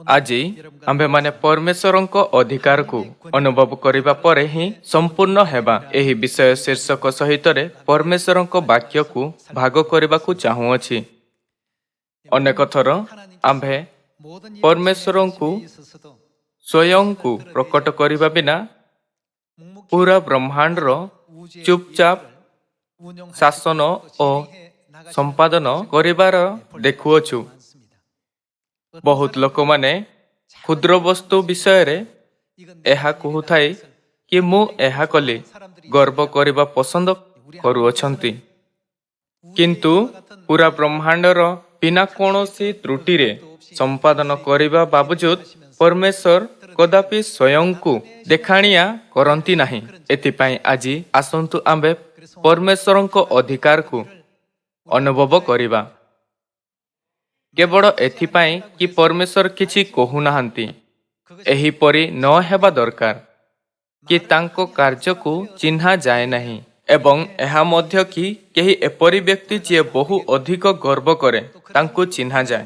ଆଜି ଆମ୍ଭେମାନେ ପରମେଶ୍ୱରଙ୍କ ଅଧିକାରକୁ ଅନୁଭବ କରିବା ପରେ ହିଁ ସମ୍ପୂର୍ଣ୍ଣ ହେବା। ଏହି ବିଷୟ ଶୀର୍ଷକ ସହିତରେ ପରମେଶ୍ୱରଙ୍କ ବାକ୍ୟକୁ ଭାଗ କରିବାକୁ ଚାହୁଁଅଛି। ଅନେକ ଥର ଆମ୍ଭେ ପରମେଶ୍ୱରଙ୍କୁ ସ୍ୱୟଂକୁ ପ୍ରକଟ କରିବା ବିନା ପୁରା ବ୍ରହ୍ମାଣ୍ଡର ଚୁପଚାପ ଶାସନ ଓ ସମ୍ପାଦନ କରିବାର ଦେଖୁଅଛୁ। ବହୁତ ଲୋକମାନେ କ୍ଷୁଦ୍ର ବସ୍ତୁ ବିଷୟରେ ଏହା କହୁଥାଏ କି ମୁଁ ଏହା କଲି ଗର୍ବ କରିବା ପସନ୍ଦ କରୁଅଛନ୍ତି, କିନ୍ତୁ ପୁରା ବ୍ରହ୍ମାଣ୍ଡର ବିନା କୌଣସି ତ୍ରୁଟିରେ ସମ୍ପାଦନ କରିବା ବାବଜୁଦ ପରମେଶ୍ୱର କଦାପି ସ୍ୱୟଂକୁ ଦେଖାଣିଆ କରନ୍ତି ନାହିଁ। ଏଥିପାଇଁ ଆଜି ଆସନ୍ତୁ ଆମ୍ଭେ ପରମେଶ୍ୱରଙ୍କ ଅଧିକାରକୁ ଅନୁଭବ କରିବା। କେବଳ ଏଥିପାଇଁ କି ପରମେଶ୍ୱର କିଛି କହୁନାହାନ୍ତି, ଏହିପରି ନ ହେବା ଦରକାର କି ତାଙ୍କ କାର୍ଯ୍ୟକୁ ଚିହ୍ନା ଯାଏ ନାହିଁ, ଏବଂ ଏହା ମଧ୍ୟ କି କେହି ଏପରି ବ୍ୟକ୍ତି ଯିଏ ବହୁ ଅଧିକ ଗର୍ବ କରେ ତାଙ୍କୁ ଚିହ୍ନା ଯାଏ।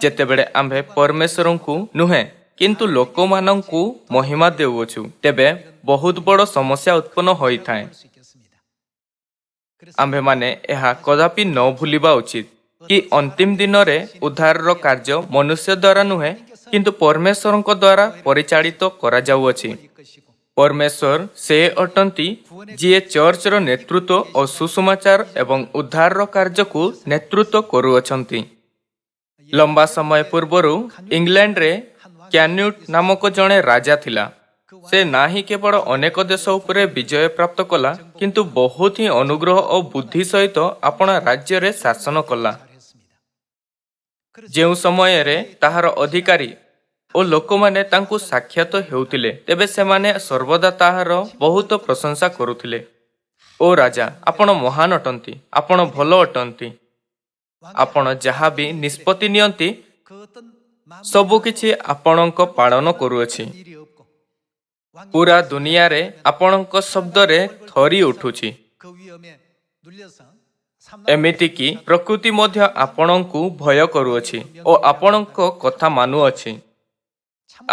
ଯେତେବେଳେ ଆମ୍ଭେ ପରମେଶ୍ୱରଙ୍କୁ ନୁହେଁ କିନ୍ତୁ ଲୋକମାନଙ୍କୁ ମହିମା ଦେଉଅଛୁ, ତେବେ ବହୁତ ବଡ଼ ସମସ୍ୟା ଉତ୍ପନ୍ନ ହୋଇଥାଏ। ଆମ୍ଭେମାନେ ଏହା କଦାପି ନ ଭୁଲିବା ଉଚିତ କି ଅନ୍ତିମ ଦିନରେ ଉଦ୍ଧାରର କାର୍ଯ୍ୟ ମନୁଷ୍ୟ ଦ୍ୱାରା ନୁହେଁ କିନ୍ତୁ ପରମେଶ୍ୱରଙ୍କ ଦ୍ୱାରା ପରିଚାଳିତ କରାଯାଉଅଛି। ପରମେଶ୍ୱର ସେ ଅଟନ୍ତି ଯିଏ ଚର୍ଚ୍ଚର ନେତୃତ୍ୱ ଓ ସୁସମାଚାର ଏବଂ ଉଦ୍ଧାରର କାର୍ଯ୍ୟକୁ ନେତୃତ୍ୱ କରୁଅଛନ୍ତି। ଲମ୍ବା ସମୟ ପୂର୍ବରୁ ଇଂଲଣ୍ଡରେ କ୍ୟାନ୍ୟୁଟ ନାମକ ଜଣେ ରାଜା ଥିଲା। ସେ ନା ହିଁ କେବଳ ଅନେକ ଦେଶ ଉପରେ ବିଜୟ ପ୍ରାପ୍ତ କଲା, କିନ୍ତୁ ବହୁତ ହିଁ ଅନୁଗ୍ରହ ଓ ବୁଦ୍ଧି ସହିତ ଆପଣା ରାଜ୍ୟରେ ଶାସନ କଲା। ଯେଉଁ ସମୟରେ ତାହାର ଅଧିକାରୀ ଓ ଲୋକମାନେ ତାଙ୍କୁ ସାକ୍ଷାତ ହେଉଥିଲେ, ତେବେ ସେମାନେ ସର୍ବଦା ତାହାର ବହୁତ ପ୍ରଶଂସା କରୁଥିଲେ। ଓ ରାଜା, ଆପଣ ମହାନ ଅଟନ୍ତି, ଆପଣ ଭଲ ଅଟନ୍ତି, ଆପଣ ଯାହା ବି ନିଷ୍ପତ୍ତି ନିଅନ୍ତି ସବୁକିଛି ଆପଣଙ୍କ ପାଳନ କରୁଅଛି। ପୁରା ଦୁନିଆରେ ଆପଣଙ୍କ ଶବ୍ଦରେ ଥରି ଉଠୁଛି। ଏମିତିକି ପ୍ରକୃତି ମଧ୍ୟ ଆପଣଙ୍କୁ ଭୟ କରୁଅଛି ଓ ଆପଣଙ୍କ କଥା ମାନୁଅଛି।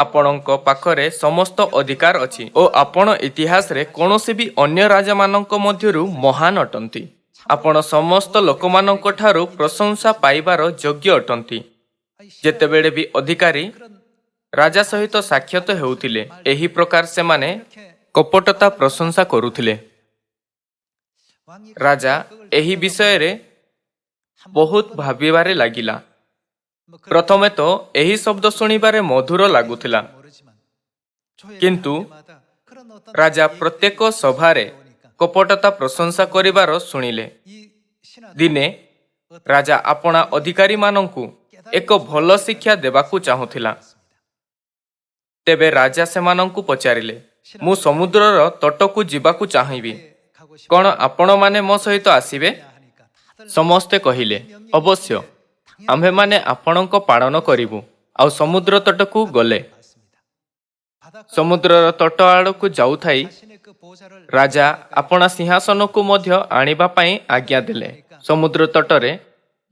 ଆପଣଙ୍କ ପାଖରେ ସମସ୍ତ ଅଧିକାର ଅଛି ଓ ଆପଣ ଇତିହାସରେ କୌଣସି ବି ଅନ୍ୟ ରାଜାମାନଙ୍କ ମଧ୍ୟରୁ ମହାନ ଅଟନ୍ତି। ଆପଣ ସମସ୍ତ ଲୋକମାନଙ୍କ ଠାରୁ ପ୍ରଶଂସା ପାଇବାର ଯୋଗ୍ୟ ଅଟନ୍ତି। ଯେତେବେଳେ ବି ଅଧିକାରୀ ରାଜା ସହିତ ସାକ୍ଷାତ ହେଉଥିଲେ, ଏହି ପ୍ରକାର ସେମାନେ କପଟତା ପ୍ରଶଂସା କରୁଥିଲେ। ରାଜା ଏହି ବିଷୟରେ ବହୁତ ଭାବିବାରେ ଲାଗିଲା। ପ୍ରଥମେ ତ ଏହି ଶବ୍ଦ ଶୁଣିବାରେ ମଧୁର ଲାଗୁଥିଲା, କିନ୍ତୁ ରାଜା ପ୍ରତ୍ୟେକ ସଭାରେ କପଟତା ପ୍ରଶଂସା କରିବାର ଶୁଣିଲେ। ଦିନେ ରାଜା ଆପଣା ଅଧିକାରୀମାନଙ୍କୁ ଏକ ଭଲ ଶିକ୍ଷା ଦେବାକୁ ଚାହୁଁଥିଲା। ତେବେ ରାଜା ସେମାନଙ୍କୁ ପଚାରିଲେ, ମୁଁ ସମୁଦ୍ରର ତଟକୁ ଯିବାକୁ ଚାହିଁବି, କ'ଣ ଆପଣମାନେ ମୋ ସହିତ ଆସିବେ? ସମସ୍ତେ କହିଲେ, ଅବଶ୍ୟ, ଆମ୍ଭେମାନେ ଆପଣଙ୍କ ପାଳନ କରିବୁ। ଆଉ ସମୁଦ୍ର ତଟକୁ ଗଲେ। ସମୁଦ୍ରର ତଟ ଆଡ଼କୁ ଯାଉଥାଇ ରାଜା ଆପଣା ସିଂହାସନକୁ ମଧ୍ୟ ଆଣିବା ପାଇଁ ଆଜ୍ଞା ଦେଲେ। ସମୁଦ୍ର ତଟରେ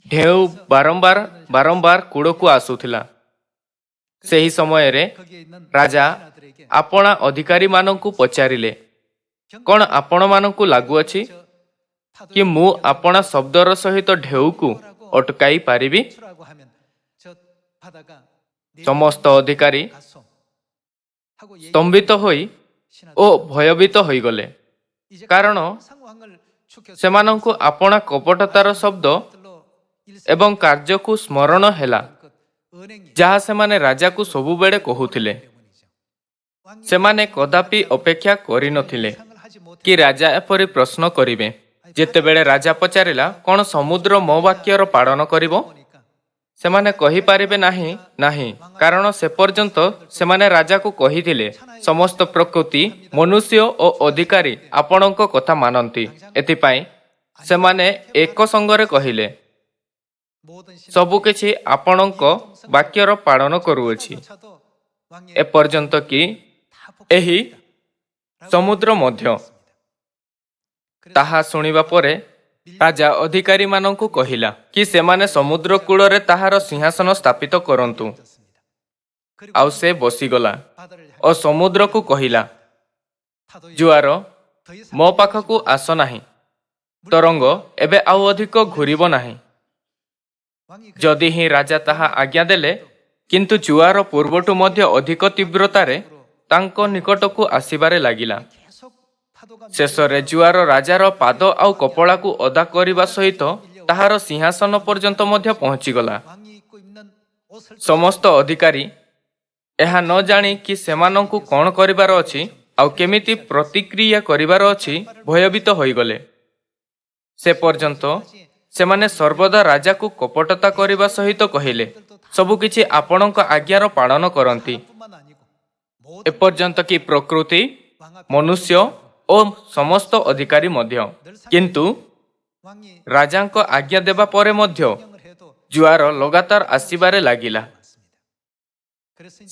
ଢେଉ ବାରମ୍ବାର କୂଳକୁ ଆସୁଥିଲା। ସେହି ସମୟରେ ରାଜା ଆପଣା ଅଧିକାରୀମାନଙ୍କୁ ପଚାରିଲେ, କ'ଣ ଆପଣମାନଙ୍କୁ ଲାଗୁଅଛି କି ମୁଁ ଆପଣା ଶବ୍ଦର ସହିତ ଢେଉକୁ ଅଟକାଇ ପାରିବି? ସମସ୍ତ ଅଧିକାରୀ ସ୍ତମ୍ଭିତ ହୋଇ ଓ ଭୟଭୀତ ହୋଇଗଲେ, କାରଣ ସେମାନଙ୍କୁ ଆପଣା କପଟତାର ଶବ୍ଦ ଏବଂ କାର୍ଯ୍ୟକୁ ସ୍ମରଣ ହେଲା, ଯାହା ସେମାନେ ରାଜାକୁ ସବୁବେଳେ କହୁଥିଲେ। ସେମାନେ କଦାପି ଅପେକ୍ଷା କରିନଥିଲେ କି ରାଜା ଏପରି ପ୍ରଶ୍ନ କରିବେ। ଯେତେବେଳେ ରାଜା ପଚାରିଲା, କ'ଣ ସମୁଦ୍ର ମୋ ବାକ୍ୟର ପାଳନ କରିବ? ସେମାନେ କହିପାରିବେ ନାହିଁ, କାରଣ ସେ ପର୍ଯ୍ୟନ୍ତ ସେମାନେ ରାଜାକୁ କହିଥିଲେ, ସମସ୍ତ ପ୍ରକୃତି, ମନୁଷ୍ୟ ଓ ଅଧିକାରୀ ଆପଣଙ୍କ କଥା ମାନନ୍ତି। ଏଥିପାଇଁ ସେମାନେ ଏକ ସଙ୍ଗରେ କହିଲେ, ସବୁକିଛି ଆପଣଙ୍କ ବାକ୍ୟର ପାଳନ କରୁଅଛି। ଏପର୍ଯ୍ୟନ୍ତ କି ଏହି ସମୁଦ୍ର ମଧ୍ୟ। ତାହା ଶୁଣିବା ପରେ ରାଜା ଅଧିକାରୀମାନଙ୍କୁ କହିଲା କି ସେମାନେ ସମୁଦ୍ର କୂଳରେ ତାହାର ସିଂହାସନ ସ୍ଥାପିତ କରନ୍ତୁ। ଆଉ ସେ ବସିଗଲା ଓ ସମୁଦ୍ରକୁ କହିଲା, ଜୁଆର ମୋ ପାଖକୁ ଆସ ନାହିଁ, ତରଙ୍ଗ ଏବେ ଆଉ ଅଧିକ ଘୂରିବ ନାହିଁ। ଯଦି ହିଁ ରାଜା ତାହା ଆଜ୍ଞା ଦେଲେ, କିନ୍ତୁ ଜୁଆର ପୂର୍ବଠୁ ମଧ୍ୟ ଅଧିକ ତୀବ୍ରତାରେ ତାଙ୍କ ନିକଟକୁ ଆସିବାରେ ଲାଗିଲା। ଶେଷରେ ଜୁଆର ରାଜାର ପାଦ ଆଉ କପଡ଼ାକୁ ଓଦା କରିବା ସହିତ ତାହାର ସିଂହାସନ ପର୍ଯ୍ୟନ୍ତ ମଧ୍ୟ ପହଞ୍ଚିଗଲା। ସମସ୍ତ ଅଧିକାରୀ ଏହା ନ ଜାଣି କି ସେମାନଙ୍କୁ କ'ଣ କରିବାର ଅଛି ଆଉ କେମିତି ପ୍ରତିକ୍ରିୟା କରିବାର ଅଛି ଭୟଭୀତ ହୋଇଗଲେ। ସେ ପର୍ଯ୍ୟନ୍ତ ସେମାନେ ସର୍ବଦା ରାଜାକୁ କପଟତା କରିବା ସହିତ କହିଲେ, ସବୁକିଛି ଆପଣଙ୍କ ଆଜ୍ଞାର ପାଳନ କରନ୍ତି, ଏପର୍ଯ୍ୟନ୍ତ କି ପ୍ରକୃତି, ମନୁଷ୍ୟ ଓ ସମସ୍ତ ଅଧିକାରୀ ମଧ୍ୟ। କିନ୍ତୁ ରାଜାଙ୍କ ଆଜ୍ଞା ଦେବା ପରେ ମଧ୍ୟ ଜୁଆର ଲଗାତାର ଆସିବାରେ ଲାଗିଲା।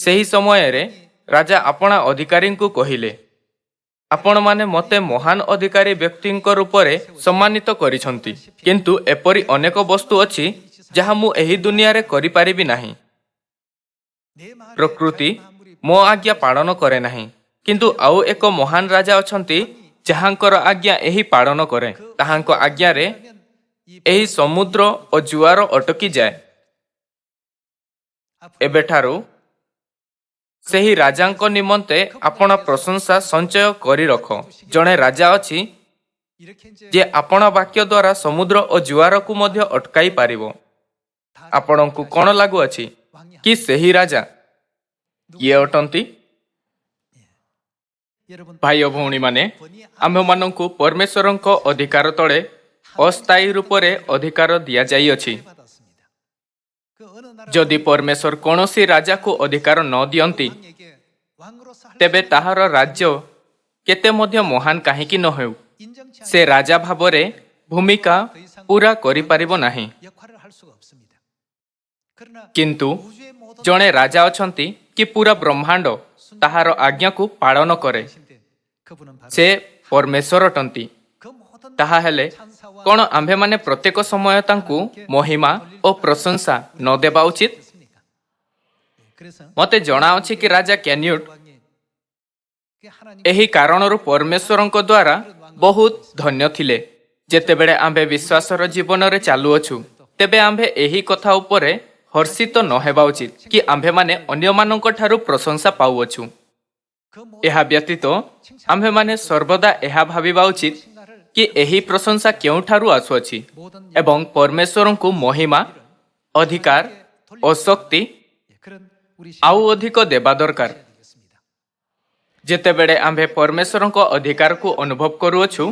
ସେହି ସମୟରେ ରାଜା ଆପଣା ଅଧିକାରୀଙ୍କୁ କହିଲେ, ଆପଣମାନେ ମୋତେ ମହାନ ଅଧିକାରୀ ବ୍ୟକ୍ତିଙ୍କ ରୂପରେ ସମ୍ମାନିତ କରିଛନ୍ତି, କିନ୍ତୁ ଏପରି ଅନେକ ବସ୍ତୁ ଅଛି ଯାହା ମୁଁ ଏହି ଦୁନିଆରେ କରିପାରିବି ନାହିଁ। ପ୍ରକୃତି ମୋ ଆଜ୍ଞା ପାଳନ କରେ ନାହିଁ, କିନ୍ତୁ ଆଉ ଏକ ମହାନ ରାଜା ଅଛନ୍ତି ଯାହାଙ୍କର ଆଜ୍ଞା ଏହି ପାଳନ କରେ। ତାହାଙ୍କ ଆଜ୍ଞାରେ ଏହି ସମୁଦ୍ର ଓ ଜୁଆର ଅଟକିଯାଏ। ଏବେଠାରୁ ସେହି ରାଜାଙ୍କ ନିମନ୍ତେ ଆପଣ ପ୍ରଶଂସା ସଞ୍ଚୟ କରି ରଖ। ଜଣେ ରାଜା ଅଛି ଯେ ଆପଣା ବାକ୍ୟ ଦ୍ୱାରା ସମୁଦ୍ର ଓ ଜୁଆରକୁ ମଧ୍ୟ ଅଟକାଇ ପାରିବ। ଆପଣଙ୍କୁ କ'ଣ ଲାଗୁଅଛି କି ସେହି ରାଜା କିଏ ଅଟନ୍ତି? ଭାଇ ଓ ଭଉଣୀମାନେ, ଆମ୍ଭମାନଙ୍କୁ ପରମେଶ୍ୱରଙ୍କ ଅଧିକାର ତଳେ ଅସ୍ଥାୟୀ ରୂପରେ ଅଧିକାର ଦିଆଯାଇଅଛି। ଯଦି ପରମେଶ୍ୱର କୌଣସି ରାଜାକୁ ଅଧିକାର ନ ଦିଅନ୍ତି, ତେବେ ତାହାର ରାଜ୍ୟ କେତେ ମଧ୍ୟ ମହାନ କାହିଁକି ନ ହେଉ, ସେ ରାଜା ଭାବରେ ଭୂମିକା ପୂରା କରିପାରିବ ନାହିଁ। କିନ୍ତୁ ଜଣେ ରାଜା ଅଛନ୍ତି କି ପୁରା ବ୍ରହ୍ମାଣ୍ଡ ତାହାର ଆଜ୍ଞାକୁ ପାଳନ କରେ। ସେ ପରମେଶ୍ୱର ଅଟନ୍ତି। ତାହା ହେଲେ କ'ଣ ଆମ୍ଭେମାନେ ପ୍ରତ୍ୟେକ ସମୟ ତାଙ୍କୁ ମହିମା ଓ ପ୍ରଶଂସା ନ ଦେବା ଉଚିତ? ମୋତେ ଜଣାଅଛି କି ରାଜା କ୍ୟାନ୍ୟୁଟ ଏହି କାରଣରୁ ପରମେଶ୍ୱରଙ୍କ ଦ୍ୱାରା ବହୁତ ଧନ୍ୟ ଥିଲେ। ଯେତେବେଳେ ଆମ୍ଭେ ବିଶ୍ୱାସର ଜୀବନରେ ଚାଲୁଅଛୁ, ତେବେ ଆମ୍ଭେ ଏହି କଥା ଉପରେ ହର୍ଷିତ ନ ହେବା ଉଚିତ କି ଆମ୍ଭେମାନେ ଅନ୍ୟମାନଙ୍କ ଠାରୁ ପ୍ରଶଂସା ପାଉଅଛୁ। ଏହା ବ୍ୟତୀତ ଆମ୍ଭେମାନେ ସର୍ବଦା ଏହା ଭାବିବା ଉଚିତ କି ଏହି ପ୍ରଶଂସା କେଉଁଠାରୁ ଆସୁଅଛି ଏବଂ ପରମେଶ୍ୱରଙ୍କୁ ମହିମା, ଅଧିକାର ଓ ଶକ୍ତି ଆଉ ଅଧିକ ଦେବା ଦରକାର। ଯେତେବେଳେ ଆମ୍ଭେ ପରମେଶ୍ୱରଙ୍କ ଅଧିକାରକୁ ଅନୁଭବ କରୁଅଛୁ,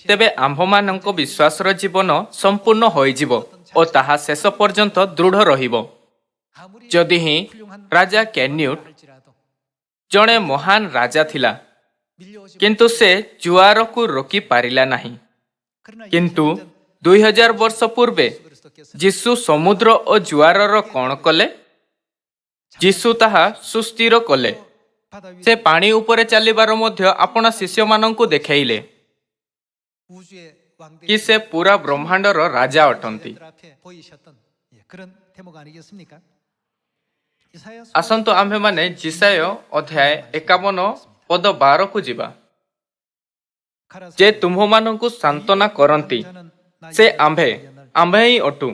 ତେବେ ଆମ୍ଭମାନଙ୍କ ବିଶ୍ୱାସର ଜୀବନ ସମ୍ପୂର୍ଣ୍ଣ ହୋଇଯିବ ଓ ତାହା ଶେଷ ପର୍ଯ୍ୟନ୍ତ ଦୃଢ଼ ରହିବ। ଯଦି ହିଁ ରାଜା କ୍ୟାନ୍ୟୁଟ ଜଣେ ମହାନ ରାଜା ଥିଲା, କିନ୍ତୁ ସେ ଜୁଆରକୁ ରୋକି ପାରିଲା ନାହିଁ। କିନ୍ତୁ 2000 ବର୍ଷ ପୂର୍ବେ ଯୀଶୁ ସମୁଦ୍ର ଓ ଜୁଆରର କ'ଣ କଲେ? ଯୀଶୁ ତାହା ସୁସ୍ଥିର କଲେ। ସେ ପାଣି ଉପରେ ଚାଲିବାର ମଧ୍ୟ ଆପଣା ଶିଷ୍ୟମାନଙ୍କୁ ଦେଖାଇଲେ କି ସେ ପୁରା ବ୍ରହ୍ମାଣ୍ଡର ରାଜା ଅଟନ୍ତି। ଆସନ୍ତୁ ଆମ୍ଭେମାନେ ଯିଶାୟ ଅଧ୍ୟାୟ 51 ପଦ 12କୁ ଯିବା। ଯେ ତୁମ୍ଭମାନଙ୍କୁ ସାନ୍ତ୍ୱନା କରନ୍ତି, ସେ ଆମ୍ଭେ ହିଁ ଅଟୁ।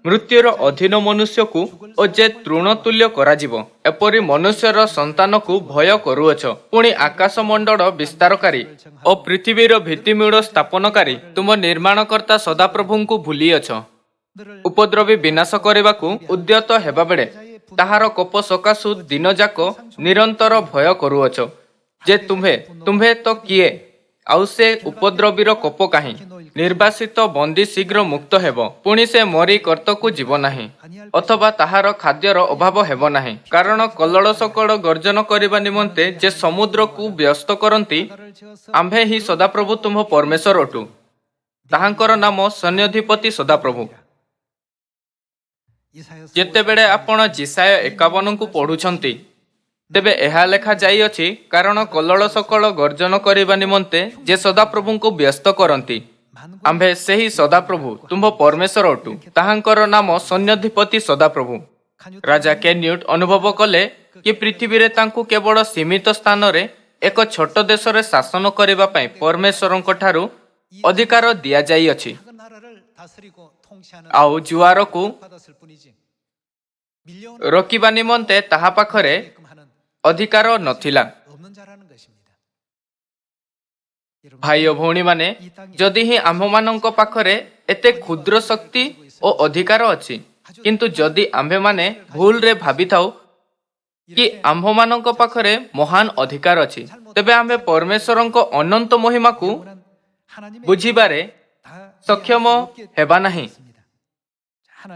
ମୃତ୍ୟୁର ଅଧୀନ ମନୁଷ୍ୟକୁ ଓ ଯେ ତୃଣତୁଲ୍ୟ କରାଯିବ, ଏପରି ମନୁଷ୍ୟର ସନ୍ତାନକୁ ଭୟ କରୁଅଛ। ପୁଣି ଆକାଶ ମଣ୍ଡଳ ବିସ୍ତାରକାରୀ ଓ ପୃଥିବୀର ଭିତ୍ତିମୂଳ ସ୍ଥାପନକାରୀ ତୁମ ନିର୍ମାଣକର୍ତ୍ତା ସଦାପ୍ରଭୁଙ୍କୁ ଭୁଲିଅଛ। ଉପଦ୍ରବୀ ବିନାଶ କରିବାକୁ ଉଦ୍ୟତ ହେବାବେଳେ ତାହାର କୋପ ସକାଶୁ ଦିନଯାକ ନିରନ୍ତର ଭୟ କରୁଅଛ। ଯେ ତୁମ୍ଭେ ତ କିଏ, ଆଉ ସେ ଉପଦ୍ରବୀର କୋପ କାହିଁ? ନିର୍ବାସିତ ବନ୍ଦୀ ଶୀଘ୍ର ମୁକ୍ତ ହେବ, ପୁଣି ସେ ମରି କର୍ତ୍ତକୁ ଯିବ ନାହିଁ, ଅଥବା ତାହାର ଖାଦ୍ୟର ଅଭାବ ହେବ ନାହିଁ। କାରଣ କଲ୍ଲୋଳ ସକଳ ଗର୍ଜନ କରିବା ନିମନ୍ତେ ଯେ ସମୁଦ୍ରକୁ ବ୍ୟସ୍ତ କରନ୍ତି, ଆମ୍ଭେ ହିଁ ସଦାପ୍ରଭୁ ତୁମ୍ଭ ପରମେଶ୍ୱର ଅଟୁ। ତାହାଙ୍କର ନାମ ସୈନ୍ୟାଧିପତି ସଦାପ୍ରଭୁ। ଯେତେବେଳେ ଆପଣ ଯିଶାୟ 51କୁ ପଢୁଛନ୍ତି, ତେବେ ଏହା ଲେଖାଯାଇଅଛି, କାରଣ କଲ୍ଲୋଳ ସକଳ ଗର୍ଜନ କରିବା ନିମନ୍ତେ ଯେ ସଦାପ୍ରଭୁଙ୍କୁ ବ୍ୟସ୍ତ କରନ୍ତି, ଆମ୍ଭେ ସେହି ସଦାପ୍ରଭୁ ତୁମ୍ଭ ପରମେଶ୍ୱର ଅଟୁ। ତାହାଙ୍କର ନାମ ସୈନ୍ୟାଧିପତି ସଦାପ୍ରଭୁ। ରାଜା କେନ୍ୟୁଟ୍ ଅନୁଭବ କଲେ କି ପୃଥିବୀରେ ତାଙ୍କୁ କେବଳ ସୀମିତ ସ୍ଥାନରେ ଏକ ଛୋଟ ଦେଶରେ ଶାସନ କରିବା ପାଇଁ ପରମେଶ୍ୱରଙ୍କ ଠାରୁ ଅଧିକାର ଦିଆଯାଇଅଛି, ଆଉ ଜୁଆରକୁ ରୋକିବା ନିମନ୍ତେ ତାହା ପାଖରେ ଅଧିକାର ନଥିଲା। ଭାଇ ଓ ଭଉଣୀମାନେ, ଯଦି ହିଁ ଆମ୍ଭମାନଙ୍କ ପାଖରେ ଏତେ କ୍ଷୁଦ୍ର ଶକ୍ତି ଓ ଅଧିକାର ଅଛି, କିନ୍ତୁ ଯଦି ଆମ୍ଭେମାନେ ଭୁଲରେ ଭାବିଥାଉ କି ଆମ୍ଭମାନଙ୍କ ପାଖରେ ମହାନ ଅଧିକାର ଅଛି, ତେବେ ଆମ୍ଭେ ପରମେଶ୍ୱରଙ୍କ ଅନନ୍ତ ମହିମାକୁ ବୁଝିବାରେ ସକ୍ଷମ ହେବା ନାହିଁ।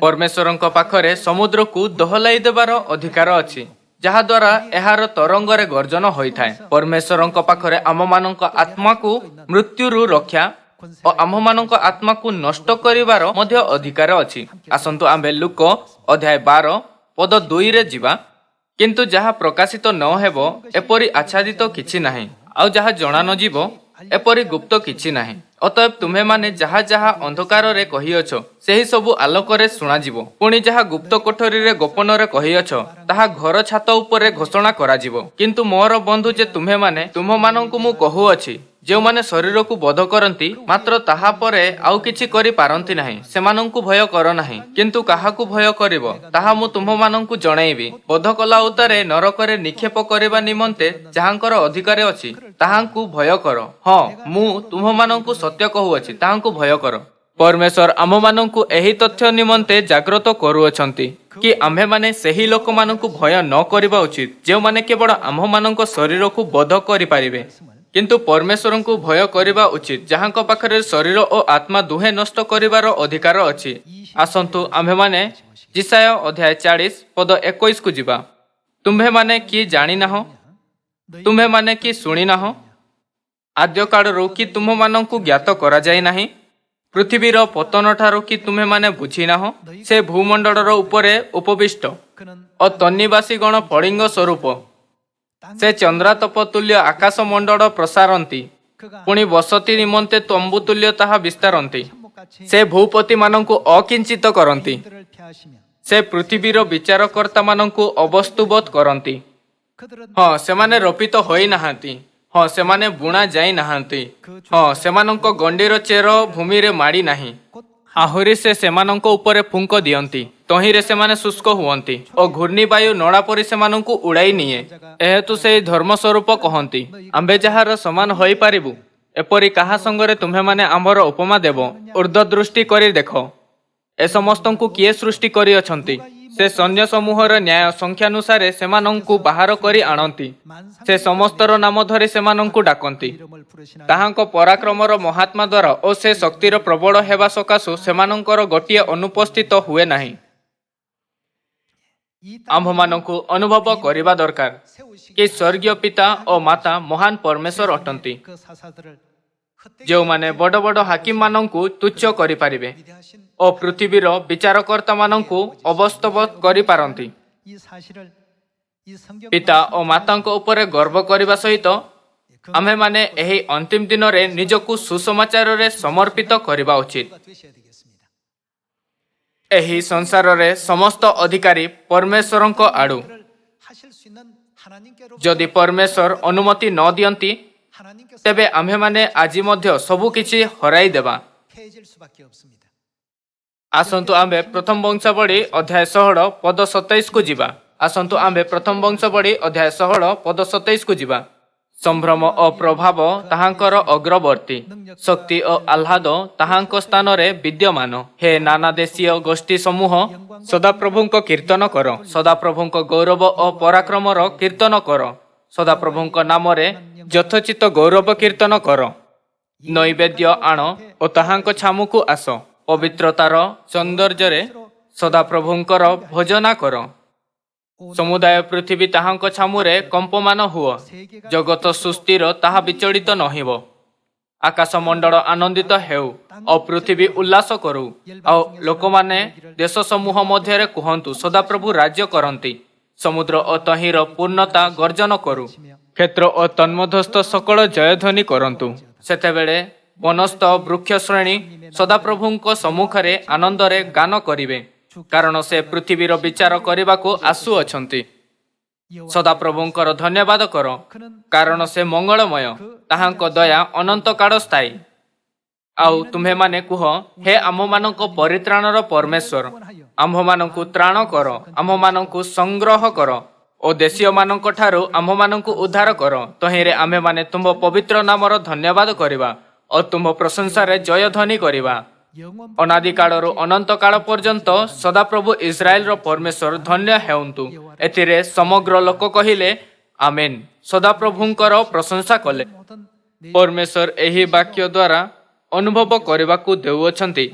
ପରମେଶ୍ୱରଙ୍କ ପାଖରେ ସମୁଦ୍ରକୁ ଦୋହଲାଇ ଦେବାର ଅଧିକାର ଅଛି, ଯାହାଦ୍ୱାରା ଏହାର ତରଙ୍ଗରେ ଗର୍ଜନ ହୋଇଥାଏ। ପରମେଶ୍ୱରଙ୍କ ପାଖରେ ଆମମାନଙ୍କ ଆତ୍ମାକୁ ମୃତ୍ୟୁରୁ ରକ୍ଷା ଓ ଆମ୍ଭମାନଙ୍କ ଆତ୍ମାକୁ ନଷ୍ଟ କରିବାର ମଧ୍ୟ ଅଧିକାର ଅଛି। ଆସନ୍ତୁ ଆମ୍ଭେ ଲୁକ ଅଧ୍ୟାୟ 12 ପଦ 2ରେ ଯିବା। କିନ୍ତୁ ଯାହା ପ୍ରକାଶିତ ନ ହେବ ଏପରି ଆଚ୍ଛାଦିତ କିଛି ନାହିଁ, ଆଉ ଯାହା ଜଣା ନ ଯିବ ଏପରି ଗୁପ୍ତ କିଛି ନାହିଁ। ଅତଏବ ତୁମ୍ଭେମାନେ ଯାହା ଯାହା ଅନ୍ଧକାରରେ କହିଅଛ, ସେହି ସବୁ ଆଲୋକରେ ଶୁଣାଯିବ। ପୁଣି ଯାହା ଗୁପ୍ତ କୋଠରୀରେ ଗୋପନରେ କହିଅଛ, ତାହା ଘର ଛାତ ଉପରେ ଘୋଷଣା କରାଯିବ। କିନ୍ତୁ ମୋର ବନ୍ଧୁ ଯେ ତୁମ୍ଭମାନଙ୍କୁ ମୁଁ କହୁଅଛି, ଯେଉଁମାନେ ଶରୀରକୁ ବଧ କରନ୍ତି, ମାତ୍ର ତାହା ପରେ ଆଉ କିଛି କରିପାରନ୍ତି ନାହିଁ, ସେମାନଙ୍କୁ ଭୟ କର ନାହିଁ। କିନ୍ତୁ କାହାକୁ ଭୟ କରିବ, ତାହା ମୁଁ ତୁମ୍ଭମାନଙ୍କୁ ଜଣାଇବି। ବଧ କଲା ଉତ୍ତାରେ ନରକରେ ନିକ୍ଷେପ କରିବା ନିମନ୍ତେ ଯାହାଙ୍କର ଅଧିକାର ଅଛି, ତାହାଙ୍କୁ ଭୟ କର। ହଁ, ମୁଁ ତୁମ୍ଭମାନଙ୍କୁ ସତ୍ୟ କହୁଅଛି, ତାହାଙ୍କୁ ଭୟ କର। ପରମେଶ୍ୱର ଆମମାନଙ୍କୁ ଏହି ତଥ୍ୟ ନିମନ୍ତେ ଜାଗ୍ରତ କରୁଅଛନ୍ତି କି ଆମ୍ଭେମାନେ ସେହି ଲୋକମାନଙ୍କୁ ଭୟ ନ କରିବା ଉଚିତ, ଯେଉଁମାନେ କେବଳ ଆମ୍ଭମାନଙ୍କ ଶରୀରକୁ ବଧ କରିପାରିବେ। କିନ୍ତୁ ପରମେଶ୍ୱରଙ୍କୁ ଭୟ କରିବା ଉଚିତ, ଯାହାଙ୍କ ପାଖରେ ଶରୀର ଓ ଆତ୍ମା ଦୁହେଁ ନଷ୍ଟ କରିବାର ଅଧିକାର ଅଛି। ଆସନ୍ତୁ ଆମ୍ଭେମାନେ ଯିଶାୟ ଅଧ୍ୟାୟ 40 ପଦ 21କୁ ଯିବା। ତୁମ୍ଭେମାନେ କି ଜାଣିନାହଁ? ତୁମ୍ଭେମାନେ କି ଶୁଣିନାହଁ? ଆଦ୍ୟକାଳରୁ କି ତୁମ୍ଭମାନଙ୍କୁ ଜ୍ଞାତ କରାଯାଇ ନାହିଁ? ପୃଥିବୀର ପତନଠାରୁ କି ତୁମ୍ଭେମାନେ ବୁଝିନାହଁ? ସେ ଭୂମଣ୍ଡଳର ଉପରେ ଉପବିଷ୍ଟ ଓ ତନ୍ନିବାସୀଗଣ ଫଳିଙ୍ଗ ସ୍ୱରୂପ। ସେ ଚନ୍ଦ୍ରାତପ ତୁଲ୍ୟ ଆକାଶ ମଣ୍ଡଳ ପ୍ରସାରନ୍ତି, ପୁଣି ବସତି ନିମନ୍ତେ ତମ୍ବୁ ତୁଲ୍ୟ ତାହା ବିସ୍ତାରନ୍ତି। ସେ ଭୂପତିମାନଙ୍କୁ ଅକିଞ୍ଚିତ କରନ୍ତି, ସେ ପୃଥିବୀର ବିଚାରକର୍ତ୍ତାମାନଙ୍କୁ ଅବସ୍ତୁବତ କରନ୍ତି। ହଁ, ସେମାନେ ରୋପିତ ହୋଇନାହାନ୍ତି, ହଁ ସେମାନେ ବୁଣା ଯାଇ ନାହାନ୍ତି, ହଁ ସେମାନଙ୍କ ଗଣ୍ଡିର ଚେର ଭୂମିରେ ମାଡ଼ି ନାହିଁ। ଆହୁରି ସେ ସେମାନଙ୍କ ଉପରେ ଫୁଙ୍କ ଦିଅନ୍ତି, ତହିଁରେ ସେମାନେ ଶୁଷ୍କ ହୁଅନ୍ତି ଓ ଘୂର୍ଣ୍ଣିବାୟୁ ନଡ଼ା ପରି ସେମାନଙ୍କୁ ଉଡ଼ାଇ ନିଏ। ଏହେତୁ ସେହି ଧର୍ମସ୍ୱରୂପ କହନ୍ତି, ଆମ୍ଭେ ଯାହାର ସମାନ ହୋଇପାରିବୁ, ଏପରି କାହା ସଙ୍ଗରେ ତୁମ୍ଭେମାନେ ଆମ୍ଭର ଉପମା ଦେବ? ଉର୍ଦ୍ଧ୍ୱଦୃଷ୍ଟି କରି ଦେଖ, ଏ ସମସ୍ତଙ୍କୁ କିଏ ସୃଷ୍ଟି କରିଅଛନ୍ତି? ସେ ସୈନ୍ୟ ସମୂହର ନ୍ୟାୟ ସଂଖ୍ୟାନୁସାରେ ସେମାନଙ୍କୁ ବାହାର କରି ଆଣନ୍ତି। ସେ ସମସ୍ତର ନାମ ଧରି ସେମାନଙ୍କୁ ଡାକନ୍ତି। ତାହାଙ୍କ ପରାକ୍ରମର ମହାତ୍ମା ଦ୍ୱାରା ଓ ସେ ଶକ୍ତିର ପ୍ରବଳ ହେବା ସକାଶୁ ସେମାନଙ୍କର ଗୋଟିଏ ଅନୁପସ୍ଥିତ ହୁଏ ନାହିଁ। ଆମ୍ଭମାନଙ୍କୁ ଅନୁଭବ କରିବା ଦରକାର କି ସ୍ୱର୍ଗୀୟ ପିତା ଓ ମାତା ମହାନ ପରମେଶ୍ୱର ଅଟନ୍ତି, ଯେଉଁମାନେ ବଡ଼ ବଡ଼ ହାକିମମାନଙ୍କୁ ତୁଚ୍ଛ କରିପାରିବେ ଓ ପୃଥିବୀର ବିଚାରକର୍ତ୍ତାମାନଙ୍କୁ ଅବସ୍ତବତ କରିପାରନ୍ତି। ପିତା ଓ ମାତାଙ୍କ ଉପରେ ଗର୍ବ କରିବା ସହିତ ଆମ୍ଭେମାନେ ଏହି ଅନ୍ତିମ ଦିନରେ ନିଜକୁ ସୁସମାଚାରରେ ସମର୍ପିତ କରିବା ଉଚିତ। ଏହି ସଂସାରରେ ସମସ୍ତ ଅଧିକାରୀ ପରମେଶ୍ୱରଙ୍କ ଆଡ଼ୁ। ଯଦି ପରମେଶ୍ୱର ଅନୁମତି ନ ଦିଅନ୍ତି, ତେବେ ଆମ୍ଭେମାନେ ଆଜି ମଧ୍ୟ ସବୁକିଛି ହରାଇ ଦେବା। ଆସନ୍ତୁ ଆମ୍ଭେ ପ୍ରଥମ ବଂଶାବଳୀ ଅଧ୍ୟାୟ 16 ପଦ 27କୁ ଯିବା। ଆସନ୍ତୁ ଆମ୍ଭେ ପ୍ରଥମ ବଂଶାବଳୀ ଅଧ୍ୟାୟ 16 ପଦ 27କୁ ଯିବା। ସମ୍ଭ୍ରମ ଓ ପ୍ରଭାବ ତାହାଙ୍କର ଅଗ୍ରବର୍ତ୍ତୀ, ଶକ୍ତି ଓ ଆହ୍ଲାଦ ତାହାଙ୍କ ସ୍ଥାନରେ ବିଦ୍ୟମାନ। ହେ ନାନା ଦେଶୀୟ ଗୋଷ୍ଠୀ ସମୂହ, ସଦାପ୍ରଭୁଙ୍କ କୀର୍ତ୍ତନ କର। ସଦାପ୍ରଭୁଙ୍କ ଗୌରବ ଓ ପରାକ୍ରମର କୀର୍ତ୍ତନ କର। ସଦାପ୍ରଭୁଙ୍କ ନାମରେ ଯଥୋଚିତ ଗୌରବ କୀର୍ତ୍ତନ କର। ନୈବେଦ୍ୟ ଆଣ ଓ ତାହାଙ୍କ ଛାମୁକୁ ଆସ। ପବିତ୍ରତାର ସୌନ୍ଦର୍ଯ୍ୟରେ ସଦାପ୍ରଭୁଙ୍କର ଭଜନା କର। ସମୁଦାୟ ପୃଥିବୀ ତାହାଙ୍କ ଛାମୁରେ କମ୍ପମାନ ହୁଅ। ଜଗତ ସୁସ୍ଥିର, ତାହା ବିଚଳିତ ନହିବ। ଆକାଶ ମଣ୍ଡଳ ଆନନ୍ଦିତ ହେଉ ଓ ପୃଥିବୀ ଉଲ୍ଲାସ କରୁ। ଆଉ ଲୋକମାନେ ଦେଶ ସମୂହ ମଧ୍ୟରେ କୁହନ୍ତୁ, ସଦାପ୍ରଭୁ ରାଜ୍ୟ କରନ୍ତି। ସମୁଦ୍ର ଓ ତହିଁର ପୂର୍ଣ୍ଣତା ଗର୍ଜନ କରୁ। କ୍ଷେତ୍ର ଓ ତନ୍ମଧ୍ୟସ୍ଥ ସକଳ ଜୟଧ୍ୱନି କରନ୍ତୁ। ସେତେବେଳେ ବନସ୍ଥ ବୃକ୍ଷ ଶ୍ରେଣୀ ସଦାପ୍ରଭୁଙ୍କ ସମ୍ମୁଖରେ ଆନନ୍ଦରେ ଗାନ କରିବେ। କାରଣ ସେ ପୃଥିବୀର ବିଚାର କରିବାକୁ ଆସୁଅଛନ୍ତି। ସଦାପ୍ରଭୁଙ୍କର ଧନ୍ୟବାଦ କର, କାରଣ ସେ ମଙ୍ଗଳମୟ, ତାହାଙ୍କ ଦୟା ଅନନ୍ତକାଳ ସ୍ଥାୟୀ। ଆଉ ତୁମ୍ଭେମାନେ କୁହ, ହେ ଆମମାନଙ୍କ ପରିତ୍ରାଣର ପରମେଶ୍ୱର, ଆମ୍ଭମାନଙ୍କୁ ତ୍ରାଣ କର, ଆମ୍ଭମାନଙ୍କୁ ସଂଗ୍ରହ କର ଓ ଦେଶୀୟମାନଙ୍କ ଠାରୁ ଆମ୍ଭମାନଙ୍କୁ ଉଦ୍ଧାର କର। ତହିଁରେ ଆମ୍ଭେମାନେ ତୁମ୍ଭ ପବିତ୍ର ନାମର ଧନ୍ୟବାଦ କରିବା ଓ ତୁମ୍ଭ ପ୍ରଶଂସାରେ ଜୟଧ୍ୱନି କରିବା। ଅନାଦି କାଳରୁ ଅନନ୍ତ କାଳ ପର୍ଯ୍ୟନ୍ତ ସଦାପ୍ରଭୁ ଇସ୍ରାଏଲର ପରମେଶ୍ୱର ଧନ୍ୟ ହେଉନ୍ତୁ। ଏଥିରେ ସମଗ୍ର ଲୋକ କହିଲେ ଆମେନ୍। ସଦାପ୍ରଭୁଙ୍କର ପ୍ରଶଂସା କଲେ। ପରମେଶ୍ୱର ଏହି ବାକ୍ୟ ଦ୍ୱାରା ଅନୁଭବ କରିବାକୁ ଦେଉଅଛନ୍ତି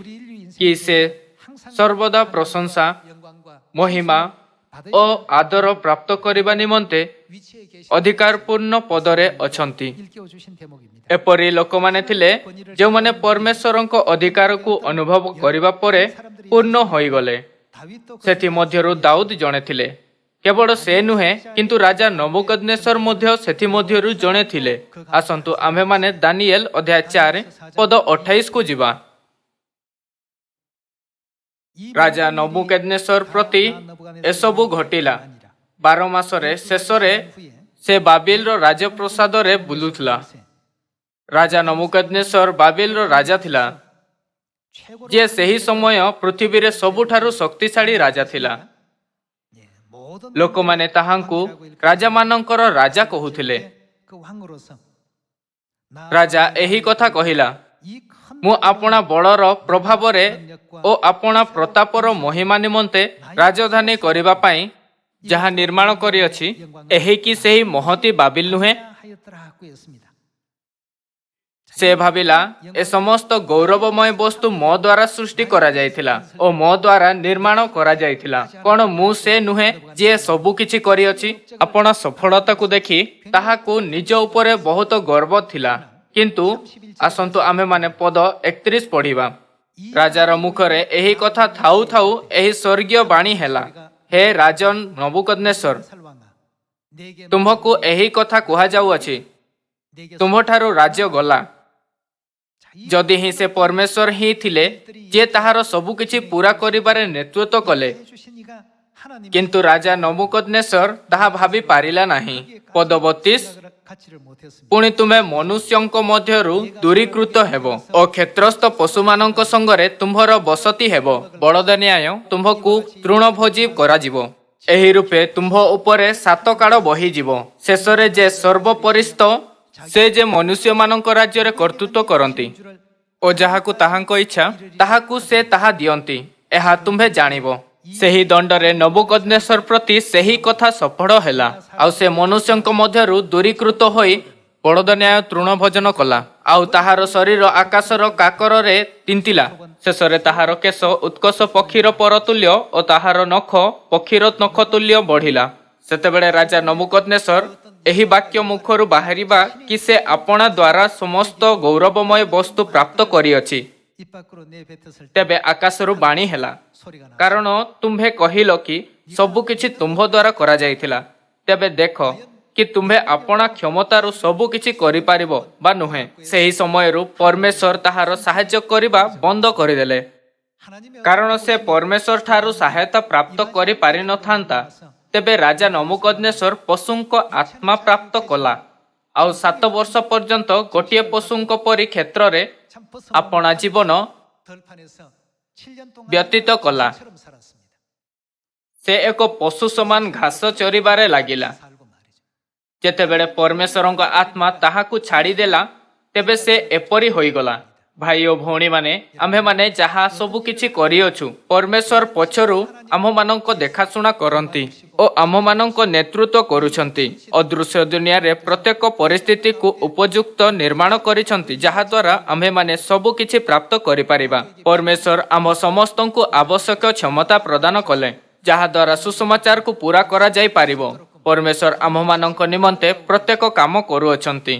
କି ସେ ସର୍ବଦା ପ୍ରଶଂସା, ମହିମା ଓ ଆଦର ପ୍ରାପ୍ତ କରିବା ନିମନ୍ତେ ଅଧିକାରପୂର୍ଣ୍ଣ ପଦରେ ଅଛନ୍ତି। ଏପରି ଲୋକମାନେ ଥିଲେ ଯେଉଁମାନେ ପରମେଶ୍ୱରଙ୍କ ଅଧିକାରକୁ ଅନୁଭବ କରିବା ପରେ ପୂର୍ଣ୍ଣ ହୋଇଗଲେ। ସେଥିମଧ୍ୟରୁ ଦାଉଦ ଜଣେ ଥିଲେ। କେବଳ ସେ ନୁହେଁ, କିନ୍ତୁ ରାଜା ନବୁକଦନେସର ମଧ୍ୟ ସେଥିମଧ୍ୟରୁ ଜଣେ ଥିଲେ। ଆସନ୍ତୁ ଆମ୍ଭେମାନେ ଦାନିଏଲ ଅଧ୍ୟାୟ 4 ପଦ 28କୁ ଯିବା। ରାଜା ନବୁକଦନେସର ପ୍ରତି ଏସବୁ ଘଟିଲା 12 ମାସରେ ଶେଷରେ ସେ ବାବିଲର ରାଜପ୍ରସାଦରେ ବୁଲୁଥିଲା। ରାଜା ନବୁକଦନେସର ବାବିଲର ରାଜା ଥିଲା, ଯିଏ ସେହି ସମୟ ପୃଥିବୀରେ ସବୁଠାରୁ ଶକ୍ତିଶାଳୀ ରାଜା ଥିଲା। ଲୋକମାନେ ତାହାଙ୍କୁ ରାଜାମାନଙ୍କର ରାଜା କହୁଥିଲେ। ରାଜା ଏହି କଥା କହିଲା, ମୁଁ ଆପଣା ବଳର ପ୍ରଭାବରେ ଓ ଆପଣା ପ୍ରତାପର ମହିମା ନିମନ୍ତେ ରାଜଧାନୀ କରିବା ପାଇଁ ଯାହା ନିର୍ମାଣ କରିଅଛି, ଏହି କି ସେହି ମହତୀ ବାବିଲ ନୁହେଁ? ସେ ଭାବିଲା, ଏ ସମସ୍ତ ଗୌରବମୟ ବସ୍ତୁ ମୋ ଦ୍ୱାରା ସୃଷ୍ଟି କରାଯାଇଥିଲା ଓ ମୋ ଦ୍ୱାରା ନିର୍ମାଣ କରାଯାଇଥିଲା। କଣ ମୁଁ ସେ ନୁହେଁ ଯିଏ ସବୁ କିଛି କରିଅଛି? ଆପଣା ସଫଳତାକୁ ଦେଖି ତାହାକୁ ନିଜ ଉପରେ ବହୁତ ଗର୍ବ ଥିଲା। କିନ୍ତୁ ଆସନ୍ତୁ ଆମ୍ଭେମାନେ ପଦ 31 ପଢ଼ିବା। ରାଜାର ମୁଖରେ ଏହି କଥା ଥାଉ ଥାଉ ଏହି ସ୍ୱର୍ଗୀୟ ବାଣୀ ହେଲା, ହେ ରାଜନ ନବୁକଦନେସର, ତୁମ୍ଭକୁ ଏହି କଥା କୁହାଯାଉଅଛି, ତୁମ୍ଭଠାରୁ ରାଜ୍ୟ ଗଲା। ଯଦି ହିଁ ସେ ପରମେଶ୍ୱର ହିଁ ଥିଲେ, ଯିଏ ତାହାର ସବୁ କିଛି ପୂରା କରିବାରେ ନେତୃତ୍ୱ କଲେ। କିନ୍ତୁ ରାଜା ନବୁକଦନେସର ତାହା ଭାବି ପାରିଲା ନାହିଁ। ପଦ 32, ପୁଣି ତୁମେ ମନୁଷ୍ୟଙ୍କ ମଧ୍ୟରୁ ଦୂରୀକୃତ ହେବ ଓ କ୍ଷେତ୍ରସ୍ଥ ପଶୁମାନଙ୍କ ସଙ୍ଗରେ ତୁମ୍ଭର ବସତି ହେବ। ବଳଦ ନ୍ୟାୟ ତୁମ୍ଭକୁ ତୃଣଭୋଜି କରାଯିବ। ଏହି ରୂପେ ତୁମ୍ଭ ଉପରେ 7 କାଳ ବହିଯିବ। ଶେଷରେ ଯେ ସର୍ବପରିସ୍ଥ, ସେ ଯେ ମନୁଷ୍ୟମାନଙ୍କ ରାଜ୍ୟରେ କର୍ତ୍ତୃତ୍ୱ କରନ୍ତି ଓ ଯାହାକୁ ତାହାଙ୍କ ଇଚ୍ଛା ତାହାକୁ ସେ ତାହା ଦିଅନ୍ତି, ଏହା ତୁମ୍ଭେ ଜାଣିବ। ସେହି ଦଣ୍ଡରେ ନବୁକଦନେସର ପ୍ରତି ସେହି କଥା ସଫଳ ହେଲା। ଆଉ ସେ ମନୁଷ୍ୟଙ୍କ ମଧ୍ୟରୁ ଦୂରୀକୃତ ହୋଇ ବଳଦ ନ୍ୟାୟ ତୃଣଭୋଜନ କଲା। ଆଉ ତାହାର ଶରୀର ଆକାଶର କାକରରେ ତିନ୍ତିଲା। ଶେଷରେ ତାହାର କେଶ ଉତ୍କର୍ଷ ପକ୍ଷୀର ପର ତୁଲ୍ୟ ଓ ତାହାର ନଖ ପକ୍ଷୀର ନଖ ତୁଲ୍ୟ ବଢ଼ିଲା। ସେତେବେଳେ ରାଜା ନବୁକଦନେସର ଏହି ବାକ୍ୟ ମୁଖରୁ ବାହାରିବା କି ସେ ଆପଣା ଦ୍ୱାରା ସମସ୍ତ ଗୌରବମୟ ବସ୍ତୁ ପ୍ରାପ୍ତ କରିଅଛି। ତେବେ ଆକାଶରୁ ବାଣୀ ହେଲା, କାରଣ ତୁମ୍ଭେ କହିଲ କି ସବୁ କିଛି ତୁମ୍ଭ ଦ୍ୱାରା କରାଯାଇଥିଲା। ତେବେ ଦେଖ କି ତୁମ୍ଭେ ଆପଣା କ୍ଷମତାରୁ ସବୁ କିଛି କରିପାରିବ ବା ନୁହେଁ। ସେହି ସମୟରୁ ପରମେଶ୍ୱର ତାହାର ସାହାଯ୍ୟ କରିବା ବନ୍ଦ କରିଦେଲେ, କାରଣ ସେ ପରମେଶ୍ୱର ଠାରୁ ସହାୟତା ପ୍ରାପ୍ତ କରିପାରିନଥାନ୍ତା। ତେବେ ରାଜା ନବୁକଦନେସର ପଶୁଙ୍କ ଆତ୍ମା ପ୍ରାପ୍ତ କଲା, ଆଉ 7 ବର୍ଷ ପର୍ଯ୍ୟନ୍ତ ଗୋଟିଏ ପଶୁଙ୍କ ପରି କ୍ଷେତ୍ରରେ ଆପଣା ଜୀବନ ବ୍ୟତୀତ କଲା। ସେ ଏକ ପଶୁ ସମାନ ଘାସ ଚରିବାରେ ଲାଗିଲା। ଯେତେବେଳେ ପରମେଶ୍ୱରଙ୍କ ଆତ୍ମା ତାହାକୁ ଛାଡ଼ିଦେଲା, ତେବେ ସେ ଏପରି ହୋଇଗଲା। ଭାଇ ଓ ଭଉଣୀମାନେ, ଆମ୍ଭେମାନେ ଯାହା ସବୁ କିଛି କରିଅଛୁ, ପରମେଶ୍ୱର ପଛରୁ ଆମ୍ଭମାନଙ୍କ ଦେଖାଶୁଣା କରନ୍ତି ଓ ଆମ୍ଭମାନଙ୍କ ନେତୃତ୍ୱ କରୁଛନ୍ତି। ଅଦୃଶ୍ୟ ଦୁନିଆରେ ପ୍ରତ୍ୟେକ ପରିସ୍ଥିତିକୁ ଉପଯୁକ୍ତ ନିର୍ମାଣ କରିଛନ୍ତି, ଯାହାଦ୍ୱାରା ଆମ୍ଭେମାନେ ସବୁ କିଛି ପ୍ରାପ୍ତ କରିପାରିବା। ପରମେଶ୍ୱର ଆମ୍ଭ ସମସ୍ତଙ୍କୁ ଆବଶ୍ୟକ କ୍ଷମତା ପ୍ରଦାନ କଲେ, ଯାହାଦ୍ୱାରା ସୁସମାଚାରକୁ ପୂରା କରାଯାଇପାରିବ। ପରମେଶ୍ୱର ଆମ୍ଭମାନଙ୍କ ନିମନ୍ତେ ପ୍ରତ୍ୟେକ କାମ କରୁଅଛନ୍ତି।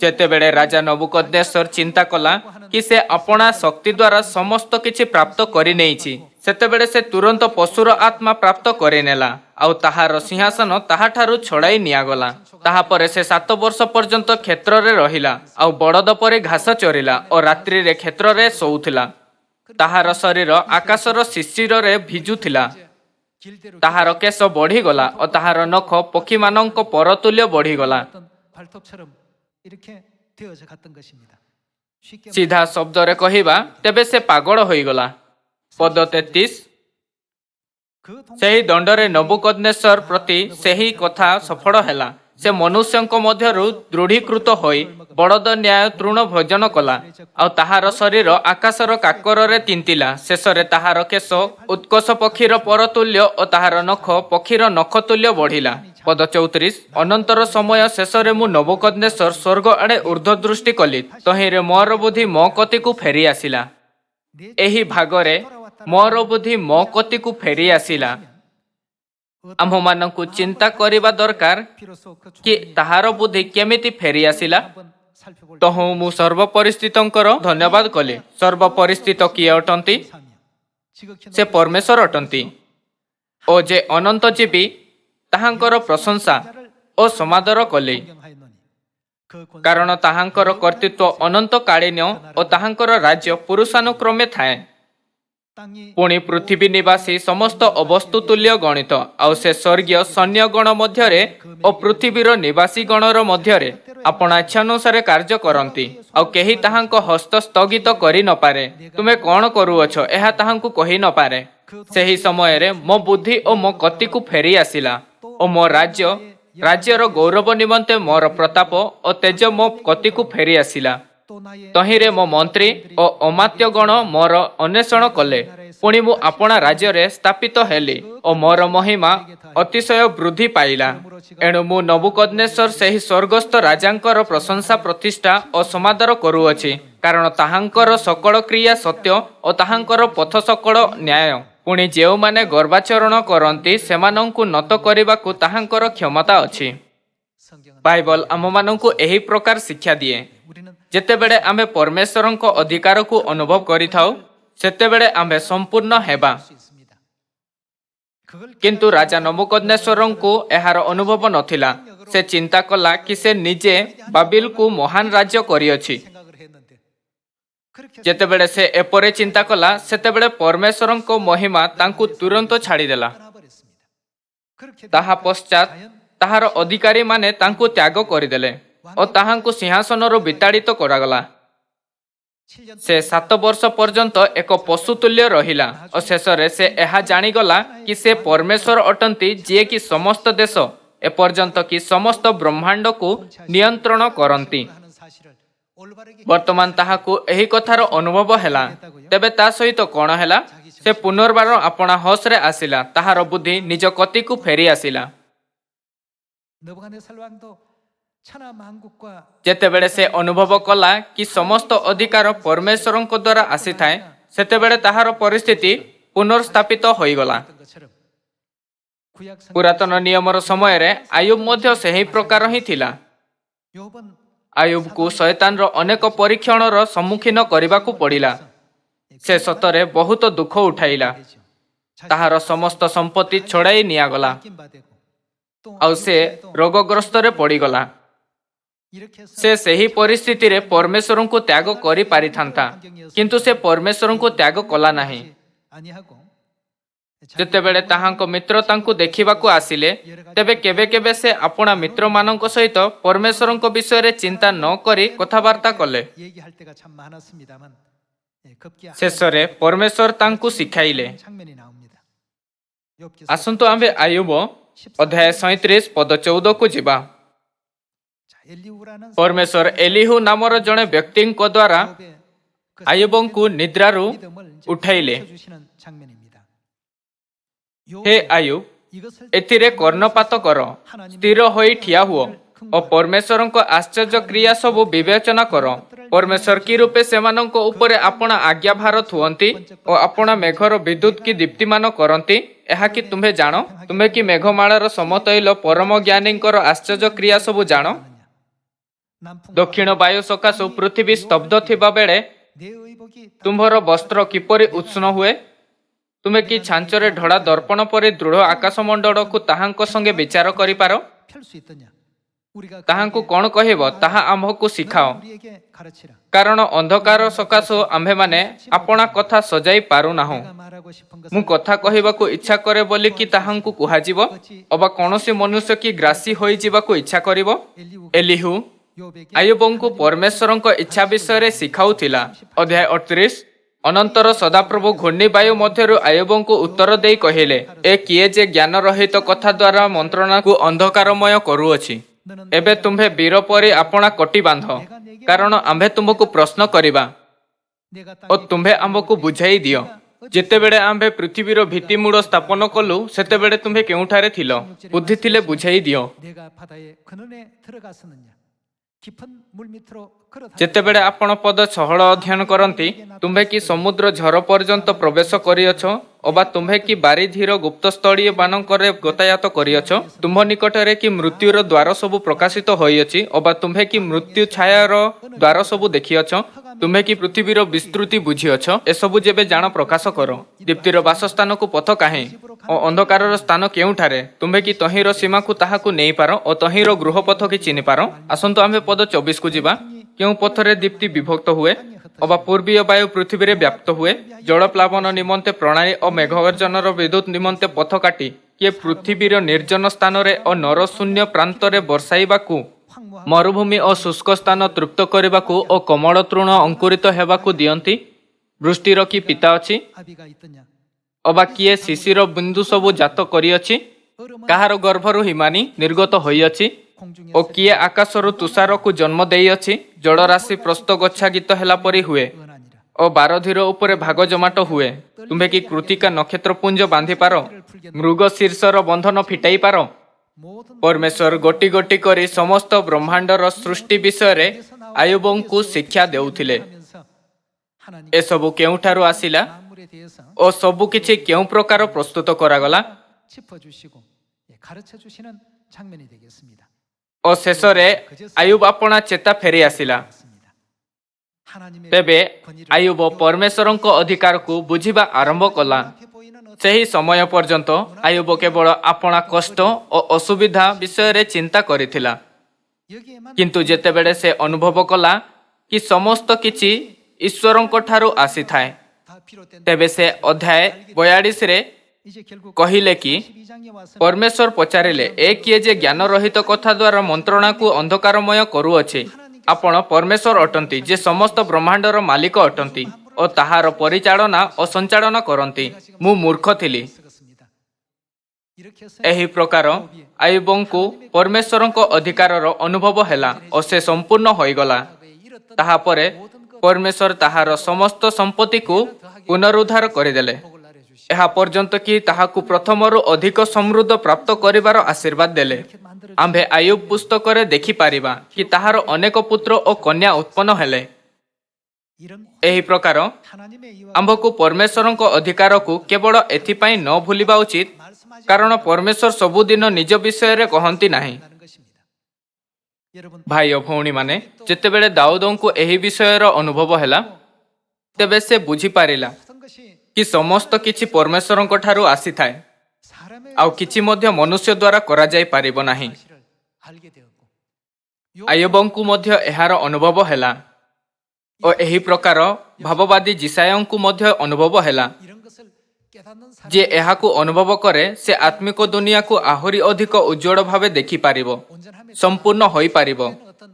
ଯେତେବେଳେ ରାଜା ନବୁକଦନେସର ଚିନ୍ତା କଲା କି ସେ ଆପଣା ଶକ୍ତି ଦ୍ୱାରା ସମସ୍ତ କିଛି ପ୍ରାପ୍ତ କରିନେଇଛି, ସେତେବେଳେ ସେ ତୁରନ୍ତ ପଶୁର ଆତ୍ମା ପ୍ରାପ୍ତ କରିନେଲା, ଆଉ ତାହାର ସିଂହାସନ ତାହାଠାରୁ ଛଡ଼ାଇ ନିଆଗଲା। ତାହାପରେ ସେ 7 ବର୍ଷ ପର୍ଯ୍ୟନ୍ତ କ୍ଷେତ୍ରରେ ରହିଲା, ଆଉ ବଳଦ ପରି ଘାସ ଚରିଲା ଓ ରାତ୍ରିରେ କ୍ଷେତ୍ରରେ ଶୋଉଥିଲା। ତାହାର ଶରୀର ଆକାଶର ଶିଶିରରେ ଭିଜୁଥିଲା। ତାହାର କେଶ ବଢ଼ିଗଲା ଓ ତାହାର ନଖ ପକ୍ଷୀମାନଙ୍କ ପରତୁଲ୍ୟ ବଢ଼ିଗଲା। ସିଧା ଶବ୍ଦରେ କହିବା, ତେବେ ସେ ପାଗଳ ହୋଇଗଲା। ପଦ 33। ସେହି ଦଣ୍ଡରେ ନବୁକଦନେସର ପ୍ରତି ସେହି କଥା ସଫଳ ହେଲା। ସେ ମନୁଷ୍ୟଙ୍କ ମଧ୍ୟରୁ ଦୃଢ଼ୀକୃତ ହୋଇ ବଳଦ ନ୍ୟାୟ ତୃଣ ଭୋଜନ କଲା, ଆଉ ତାହାର ଶରୀର ଆକାଶର କାକରରେ ତିନ୍ତିଲା। ଶେଷରେ ତାହାର କେଶ ଉତ୍କର୍ଷ ପକ୍ଷୀର ପରତୁଲ୍ୟ ଓ ତାହାର ନଖ ପକ୍ଷୀର ନଖତୁଲ୍ୟ ବଢ଼ିଲା। ପଦ 34। ଅନନ୍ତର ସମୟ ଶେଷରେ ମୁଁ ନବୁକଦନେସର ସ୍ୱର୍ଗ ଆଡ଼େ ଊର୍ଦ୍ଧ୍ୱଦୃଷ୍ଟି କଲି। ତହିଁରେ ମୋର ବୁଦ୍ଧି ମୋ କତିକୁ ଫେରି ଆସିଲା। ଏହି ଭାଗରେ ମୋର ବୁଦ୍ଧି ମୋ କତିକୁ ଫେରି ଆସିଲା। ଆମ୍ଭମାନଙ୍କୁ ଚିନ୍ତା କରିବା ଦରକାର କି ତାହାର ବୁଦ୍ଧି କେମିତି ଫେରି ଆସିଲା। ତହୁଁ ମୁଁ ସର୍ବପରିସ୍ଥିତଙ୍କର ଧନ୍ୟବାଦ କଲି। ସର୍ବପରିସ୍ଥିତ କିଏ ଅଟନ୍ତି? ସେ ପରମେଶ୍ୱର ଅଟନ୍ତି। ଓ ଯେ ଅନନ୍ତ ଜୀବୀ, ତାହାଙ୍କର ପ୍ରଶଂସା ଓ ସମାଦର କଲି। କାରଣ ତାହାଙ୍କର କର୍ତ୍ତୃତ୍ୱ ଅନନ୍ତକାଳୀନ ଓ ତାହାଙ୍କର ରାଜ୍ୟ ପୁରୁଷାନୁକ୍ରମେ ଥାଏ। ପୁଣି ପୃଥିବୀ ନିବାସୀ ସମସ୍ତ ଅବସ୍ତୁ ତୁଲ୍ୟ ଗଣିତ, ଆଉ ସେ ସ୍ୱର୍ଗୀୟ ସୈନ୍ୟଗଣ ମଧ୍ୟରେ ଓ ପୃଥିବୀର ନିବାସୀଗଣର ମଧ୍ୟରେ ଆପଣା ଇଚ୍ଛାନୁସାରେ କାର୍ଯ୍ୟ କରନ୍ତି, ଆଉ କେହି ତାହାଙ୍କ ହସ୍ତ ସ୍ଥଗିତ କରି ନପାରେ। ତୁମେ କ'ଣ କରୁଅଛ, ଏହା ତାହାଙ୍କୁ କହି ନପାରେ। ସେହି ସମୟରେ ମୋ ବୁଦ୍ଧି ଓ ମୋ କତିକୁ ଫେରି ଆସିଲା, ଓ ମୋ ରାଜ୍ୟର ଗୌରବ ନିମନ୍ତେ ମୋର ପ୍ରତାପ ଓ ତେଜ ମୋ କତିକୁ ଫେରି ଆସିଲା। ତହିଁରେ ମୋ ମନ୍ତ୍ରୀ ଓ ଅମାତ୍ୟଗଣ ମୋର ଅନ୍ୱେଷଣ କଲେ। ପୁଣି ମୁଁ ଆପଣା ରାଜ୍ୟରେ ସ୍ଥାପିତ ହେଲି ଓ ମୋର ମହିମା ଅତିଶୟ ବୃଦ୍ଧି ପାଇଲା। ଏଣୁ ମୁଁ ନବୁକଦନେସର ସେହି ସ୍ୱର୍ଗସ୍ଥ ରାଜାଙ୍କର ପ୍ରଶଂସା ପ୍ରତିଷ୍ଠା ଓ ସମାଦର କରୁଅଛି, କାରଣ ତାହାଙ୍କର ସକଳ କ୍ରିୟା ସତ୍ୟ ଓ ତାହାଙ୍କର ପଥ ସକଳ ନ୍ୟାୟ। ପୁଣି ଯେଉଁମାନେ ଗର୍ବାଚରଣ କରନ୍ତି ସେମାନଙ୍କୁ ନତ କରିବାକୁ ତାହାଙ୍କର କ୍ଷମତା ଅଛି। ବାଇବଲ ଆମମାନଙ୍କୁ ଏହି ପ୍ରକାର ଶିକ୍ଷା ଦିଏ। ଯେତେବେଳେ ଆମେ ପରମେଶ୍ୱରଙ୍କ ଅଧିକାରକୁ ଅନୁଭବ କରିଥାଉ, ସେତେବେଳେ ଆମେ ସମ୍ପୂର୍ଣ୍ଣ ହେବା। କିନ୍ତୁ ରାଜା ନବୁକଦନେସରଙ୍କୁ ଏହାର ଅନୁଭବ ନଥିଲା। ସେ ଚିନ୍ତା କଲା କି ସେ ନିଜେ ବାବିଲକୁ ମହାନ ରାଜ୍ୟ କରିଅଛି। ଯେତେବେଳେ ସେ ଏପରି ଚିନ୍ତା କଲା, ସେତେବେଳେ ପରମେଶ୍ୱରଙ୍କ ମହିମା ତାଙ୍କୁ ତୁରନ୍ତ ଛାଡ଼ିଦେଲା। ତାହା ପଶ୍ଚାତ ତାହାର ଅଧିକାରୀମାନେ ତାଙ୍କୁ ତ୍ୟାଗ କରିଦେଲେ ଓ ତାହାଙ୍କୁ ସିଂହାସନରୁ ବିତାଡ଼ିତ କରାଗଲା। ସେ 7 ବର୍ଷ ପର୍ଯ୍ୟନ୍ତ ଏକ ପଶୁ ତୁଲ୍ୟ ରହିଲା ଓ ଶେଷରେ ସେ ଏହା ଜାଣିଗଲା କି ସେ ପରମେଶ୍ୱର ଅଟନ୍ତି, ଯିଏକି ସମସ୍ତ ଦେଶ ଏପର୍ଯ୍ୟନ୍ତ କି ସମସ୍ତ ବ୍ରହ୍ମାଣ୍ଡକୁ ନିୟନ୍ତ୍ରଣ କରନ୍ତି। ବର୍ତ୍ତମାନ ତାହାକୁ ଏହି କଥାର ଅନୁଭବ ହେଲା। ତେବେ ତା ସହିତ କ'ଣ ହେଲା? ସେ ପୁନର୍ବାର ଆପଣା ହୋସରେ ଆସିଲା। ତାହାର ବୁଦ୍ଧି ନିଜ କତିକୁ ଫେରି ଆସିଲା। ଯେତେବେଳେ ସେ ଅନୁଭବ କଲା କି ସମସ୍ତ ଅଧିକାର ପରମେଶ୍ୱରଙ୍କ ଦ୍ୱାରା ଆସିଥାଏ, ସେତେବେଳେ ତାହାର ପରିସ୍ଥିତି ପୁନର୍ସ୍ଥାପିତ ହୋଇଗଲା। ପୁରାତନ ନିୟମର ସମୟରେ ଆୟୁବ ମଧ୍ୟ ସେହି ପ୍ରକାର ହିଁ ଥିଲା। ଆୟୁବକୁ ଶୟତାନର ଅନେକ ପରୀକ୍ଷଣର ସମ୍ମୁଖୀନ କରିବାକୁ ପଡ଼ିଲା। ସେ ସତରେ ବହୁତ ଦୁଃଖ ଉଠାଇଲା। ତାହାର ସମସ୍ତ ସମ୍ପତ୍ତି ଛଡ଼ାଇ ନିଆଗଲା, ଆଉ ସେ ରୋଗଗ୍ରସ୍ତରେ ପଡ଼ିଗଲା। ସେ ସେହି ପରିସ୍ଥିତିରେ ପରମେଶ୍ୱରଙ୍କୁ ତ୍ୟାଗ କରିପାରିଥାନ୍ତା, କିନ୍ତୁ ସେ ପରମେଶ୍ୱରଙ୍କୁ ତ୍ୟାଗ କଲା ନାହିଁ। ଯେତେବେଳେ ତାହାଙ୍କ ମିତ୍ର ତାଙ୍କୁ ଦେଖିବାକୁ ଆସିଲେ, ତେବେ କେବେ କେବେ ସେ ଆପଣା ମିତ୍ରମାନଙ୍କ ସହିତ ପରମେଶ୍ୱରଙ୍କ ବିଷୟରେ ଚିନ୍ତା ନ କରି କଥାବାର୍ତ୍ତା କଲେ। ଶେଷରେ ପରମେଶ୍ୱର ତାଙ୍କୁ ଶିଖାଇଲେ। ଆସନ୍ତୁ ଆମ୍ଭେ ଆୟୁବ ଅଧ୍ୟାୟ 37 ପଦ 14କୁ ଯିବା। ପରମେଶ୍ୱର ଏଲିହୁ ନାମର ଜଣେ ବ୍ୟକ୍ତିଙ୍କ ଦ୍ୱାରା ଆୟୁବଙ୍କୁ ନିଦ୍ରାରୁ ଉଠାଇଲେ। ହେ ଆୟୁବ, ଏଥିରେ କର୍ଣ୍ଣପାତ କର, ସ୍ଥିର ହୋଇ ଠିଆ ହୁଅ ଓ ପରମେଶ୍ୱରଙ୍କ ଆଶ୍ଚର୍ଯ୍ୟ କ୍ରିୟା ସବୁ ବିବେଚନା କର। ପରମେଶ୍ୱର କି ରୂପେ ସେମାନଙ୍କ ଉପରେ ଆପଣା ଆଜ୍ଞାଭାର ଥୁଅନ୍ତି ଓ ଆପଣା ମେଘର ବିଦ୍ୟୁତ୍ କି ଦୀପ୍ତିମାନ କରନ୍ତି, ଏହା କି ତୁମ୍ଭେ ଜାଣ? ତୁମେ କି ମେଘମାଳାର ସମତୈଳ ପରମ ଜ୍ଞାନୀଙ୍କର ଆଶ୍ଚର୍ଯ୍ୟ କ୍ରିୟା ସବୁ ଜାଣ? ଦକ୍ଷିଣ ବାୟୁ ସକାଶୁ ପୃଥିବୀ ସ୍ତବ୍ଧ ଥିବା ବେଳେ ତୁମ୍ଭର ବସ୍ତ୍ର କିପରି ଉଷ୍ଣ ହୁଏ? ତୁମେ କି ଛାଞ୍ଚରେ ଢଳା ଦର୍ପଣ ପରି ଦୃଢ଼ ଆକାଶମଣ୍ଡଳକୁ ତାହାଙ୍କ ସଙ୍ଗେ ବିଚାର କରିପାର? ତାହାଙ୍କୁ କ'ଣ କହିବ ତାହା ଆମ୍ଭକୁ ଶିଖାଅ, କାରଣ ଅନ୍ଧକାର ସକାଶୁ ଆମ୍ଭେମାନେ ଆପଣା କଥା ସଜାଇ ପାରୁନାହୁଁ। ମୁଁ କଥା କହିବାକୁ ଇଚ୍ଛା କରେ ବୋଲି କି ତାହାଙ୍କୁ କୁହାଯିବ, ଅବା କୌଣସି ମନୁଷ୍ୟ କି ଗ୍ରାସୀ ହୋଇଯିବାକୁ ଇଚ୍ଛା କରିବ? ଏଲିହୁ ଆୟୁବଙ୍କୁ ପରମେଶ୍ୱରଙ୍କ ଇଚ୍ଛା ବିଷୟରେ ଶିଖାଉଥିଲା। ଅଧ୍ୟାୟ 38। ଅନନ୍ତର ସଦାପ୍ରଭୁ ଘୂର୍ଣ୍ଣିବାୟୁ ମଧ୍ୟରୁ ଆୟୁବଙ୍କୁ ଉତ୍ତର ଦେଇ କହିଲେ, ଏ କିଏ ଯେ ଜ୍ଞାନ ରହିତ କଥା ଦ୍ୱାରା ମନ୍ତ୍ରଣାକୁ ଅନ୍ଧକାରମୟ କରୁଅଛି? ଏବେ ତୁମ୍ଭେ ବୀର ପରି ଆପଣା କଟି ବାନ୍ଧ, କାରଣ ଆମ୍ଭେ ତୁମକୁ ପ୍ରଶ୍ନ କରିବା ଓ ତୁମ୍ଭେ ଆମ୍ଭକୁ ବୁଝାଇ ଦିଅ। ଯେତେବେଳେ ଆମ୍ଭେ ପୃଥିବୀର ଭିତ୍ତିମୂଳ ସ୍ଥାପନ କଲୁ, ସେତେବେଳେ ତୁମ୍ଭେ କେଉଁଠାରେ ଥିଲ? ବୁଦ୍ଧି ଥିଲେ ବୁଝାଇ ଦିଅ। ଯେତେବେଳେ ଆପଣ ପଦ 16 ଅଧ୍ୟୟନ କରନ୍ତି, ତୁମ୍ଭେ କି ସମୁଦ୍ର ଝର ପର୍ଯ୍ୟନ୍ତ ପ୍ରବେଶ କରିଅଛ, ଅବା ତୁମ୍ଭେ କି ବାରିଧିର ଗୁପ୍ତସ୍ଥଳୀ ମାନଙ୍କରେ ଗତାୟାତ କରିଅଛ? ତୁମ୍ଭ ନିକଟରେ କି ମୃତ୍ୟୁର ଦ୍ୱାର ସବୁ ପ୍ରକାଶିତ ହୋଇଅଛି, ଅବା ତୁମ୍ଭେ କି ମୃତ୍ୟୁ ଛାୟାର ଦ୍ୱାର ସବୁ ଦେଖିଅଛ? ତୁମ୍ଭେ କି ପୃଥିବୀର ବିସ୍ତୃତି ବୁଝିଅଛ? ଏସବୁ ଯେବେ ଜାଣ, ପ୍ରକାଶ କର। ଦୀପ୍ତିର ବାସସ୍ଥାନକୁ ପଥ କାହିଁ ଓ ଅନ୍ଧକାରର ସ୍ଥାନ କେଉଁଠାରେ? ତୁମ୍ଭେ କି ତହିଁର ସୀମାକୁ ତାହାକୁ ନେଇପାର ଓ ତହିଁର ଗୃହପଥ କି ଚିହ୍ନିପାର? ଆସନ୍ତୁ ଆମ୍ଭେ ପଦ 24କୁ ଯିବା। କେଉଁ ପଥରେ ଦୀପ୍ତି ବିଭକ୍ତ ହୁଏ, ଅବା ପୂର୍ବୀୟ ବାୟୁ ପୃଥିବୀରେ ବ୍ୟାପ୍ତ ହୁଏ? ଜଳପ୍ଲାବନ ନିମନ୍ତେ ପ୍ରଣାଳୀ ଓ ମେଘଗର୍ଜନର ବିଦ୍ୟୁତ୍ ନିମନ୍ତେ ପଥ କାଟି କିଏ ପୃଥିବୀର ନିର୍ଜନ ସ୍ଥାନରେ ଓ ନରଶୂନ୍ୟ ପ୍ରାନ୍ତରେ ବର୍ଷାଇବାକୁ, ମରୁଭୂମି ଓ ଶୁଷ୍କ ସ୍ଥାନ ତୃପ୍ତ କରିବାକୁ ଓ କମଳ ତୃଣ ଅଙ୍କୁରିତ ହେବାକୁ ଦିଅନ୍ତି? ବୃଷ୍ଟିର କି ପିତା ଅଛି? ଅବା କିଏ ଶିଶିର ବିନ୍ଦୁ ସବୁ ଜାତ କରିଅଛି? କାହାର ଗର୍ଭରୁ ହିମାନି ନିର୍ଗତ ହୋଇଅଛି? ଓ କିଏ ଆକାଶରୁ ତୁଷାରକୁ ଜନ୍ମ ଦେଇଅଛି? ଜଳରାଶି ପ୍ରସ୍ତ ଗଚ୍ଛା ଗୀତ ହେଲା ପରି ହୁଏ ଓ ବାରଧିର ଉପରେ ଭାଗ ଜମାଟ ହୁଏ। ତୁମ୍ଭେ କି କୃତିକା ନକ୍ଷତ୍ରପୁଞ୍ଜ ବାନ୍ଧିପାର? ମୃଗ ଶୀର୍ଷର ବନ୍ଧନ ଫିଟାଇ ପାର? ପରମେଶ୍ୱର ଗୋଟି ଗୋଟି କରି ସମସ୍ତ ବ୍ରହ୍ମାଣ୍ଡର ସୃଷ୍ଟି ବିଷୟରେ ଆୟୁବଙ୍କୁ ଶିକ୍ଷା ଦେଉଥିଲେ। ଏସବୁ କେଉଁଠାରୁ ଆସିଲା ଓ ସବୁ କିଛି କେଉଁ ପ୍ରକାର ପ୍ରସ୍ତୁତ କରାଗଲା? ଓ ଶେଷରେ ଆୟୁବ ଆପଣା ଚେତା ଫେରି ଆସିଲା। ତେବେ ଆୟୁବ ପରମେଶ୍ୱରଙ୍କ ଅଧିକାରକୁ ବୁଝିବା ଆରମ୍ଭ କଲା। ସେହି ସମୟ ପର୍ଯ୍ୟନ୍ତ ଆୟୁବ କେବଳ ଆପଣା କଷ୍ଟ ଓ ଅସୁବିଧା ବିଷୟରେ ଚିନ୍ତା କରିଥିଲା। କିନ୍ତୁ ଯେତେବେଳେ ସେ ଅନୁଭବ କଲା କି ସମସ୍ତ କିଛି ଈଶ୍ୱରଙ୍କ ଠାରୁ ଆସିଥାଏ, ତେବେ ସେ ଅଧ୍ୟାୟ 42ରେ କହିଲେ କି ପରମେଶ୍ୱର ପଚାରିଲେ, ଏ କିଏ ଯେ ଜ୍ଞାନ ରହିତ କଥା ଦ୍ୱାରା ମନ୍ତ୍ରଣାକୁ ଅନ୍ଧକାରମୟ କରୁଅଛି? ଆପଣ ପରମେଶ୍ୱର ଅଟନ୍ତି, ଯେ ସମସ୍ତ ବ୍ରହ୍ମାଣ୍ଡର ମାଲିକ ଅଟନ୍ତି ଓ ତାହାର ପରିଚାଳନା ଓ ସଞ୍ଚାଳନ କରନ୍ତି। ମୁଁ ମୂର୍ଖ ଥିଲି। ଏହି ପ୍ରକାର ଆୟୁବଙ୍କୁ ପରମେଶ୍ୱରଙ୍କ ଅଧିକାରର ଅନୁଭବ ହେଲା ଓ ସେ ସମ୍ପୂର୍ଣ୍ଣ ହୋଇଗଲା। ତାହାପରେ ପରମେଶ୍ୱର ତାହାର ସମସ୍ତ ସମ୍ପତ୍ତିକୁ ପୁନରୁଦ୍ଧାର କରିଦେଲେ, ଏହା ପର୍ଯ୍ୟନ୍ତ କି ତାହାକୁ ପ୍ରଥମରୁ ଅଧିକ ସମୃଦ୍ଧ ପ୍ରାପ୍ତ କରିବାର ଆଶୀର୍ବାଦ ଦେଲେ। ଆମ୍ଭେ ଆୟୁବ ପୁସ୍ତକରେ ଦେଖିପାରିବା କି ତାହାର ଅନେକ ପୁତ୍ର ଓ କନ୍ୟା ଉତ୍ପନ୍ନ ହେଲେ। ଏହି ପ୍ରକାର ଆମ୍ଭକୁ ପରମେଶ୍ୱରଙ୍କ ଅଧିକାରକୁ କେବଳ ଏଥିପାଇଁ ନ ଭୁଲିବା ଉଚିତ, କାରଣ ପରମେଶ୍ୱର ସବୁଦିନ ନିଜ ବିଷୟରେ କହନ୍ତି ନାହିଁ। ଭାଇ ଓ ଭଉଣୀମାନେ, ଯେତେବେଳେ ଦାଉଦଙ୍କୁ ଏହି ବିଷୟର ଅନୁଭବ ହେଲା, ତେବେ ସେ ବୁଝିପାରିଲା କି ସମସ୍ତ କିଛି ପରମେଶ୍ୱରଙ୍କ ଠାରୁ ଆସିଥାଏ, ଆଉ କିଛି ମଧ୍ୟ ମନୁଷ୍ୟ ଦ୍ୱାରା କରାଯାଇ ପାରିବ ନାହିଁ। ଆୟୁବଙ୍କୁ ମଧ୍ୟ ଏହାର ଅନୁଭବ ହେଲା ଓ ଏହି ପ୍ରକାର ଭାବବାଦୀ ଜିସାୟଙ୍କୁ ମଧ୍ୟ ଅନୁଭବ ହେଲା। ଯିଏ ଏହାକୁ ଅନୁଭବ କରେ, ସେ ଆତ୍ମିକ ଦୁନିଆକୁ ଆହୁରି ଅଧିକ ଉଜ୍ଜଳ ଭାବେ ଦେଖିପାରିବ, ସମ୍ପୂର୍ଣ୍ଣ ହୋଇପାରିବ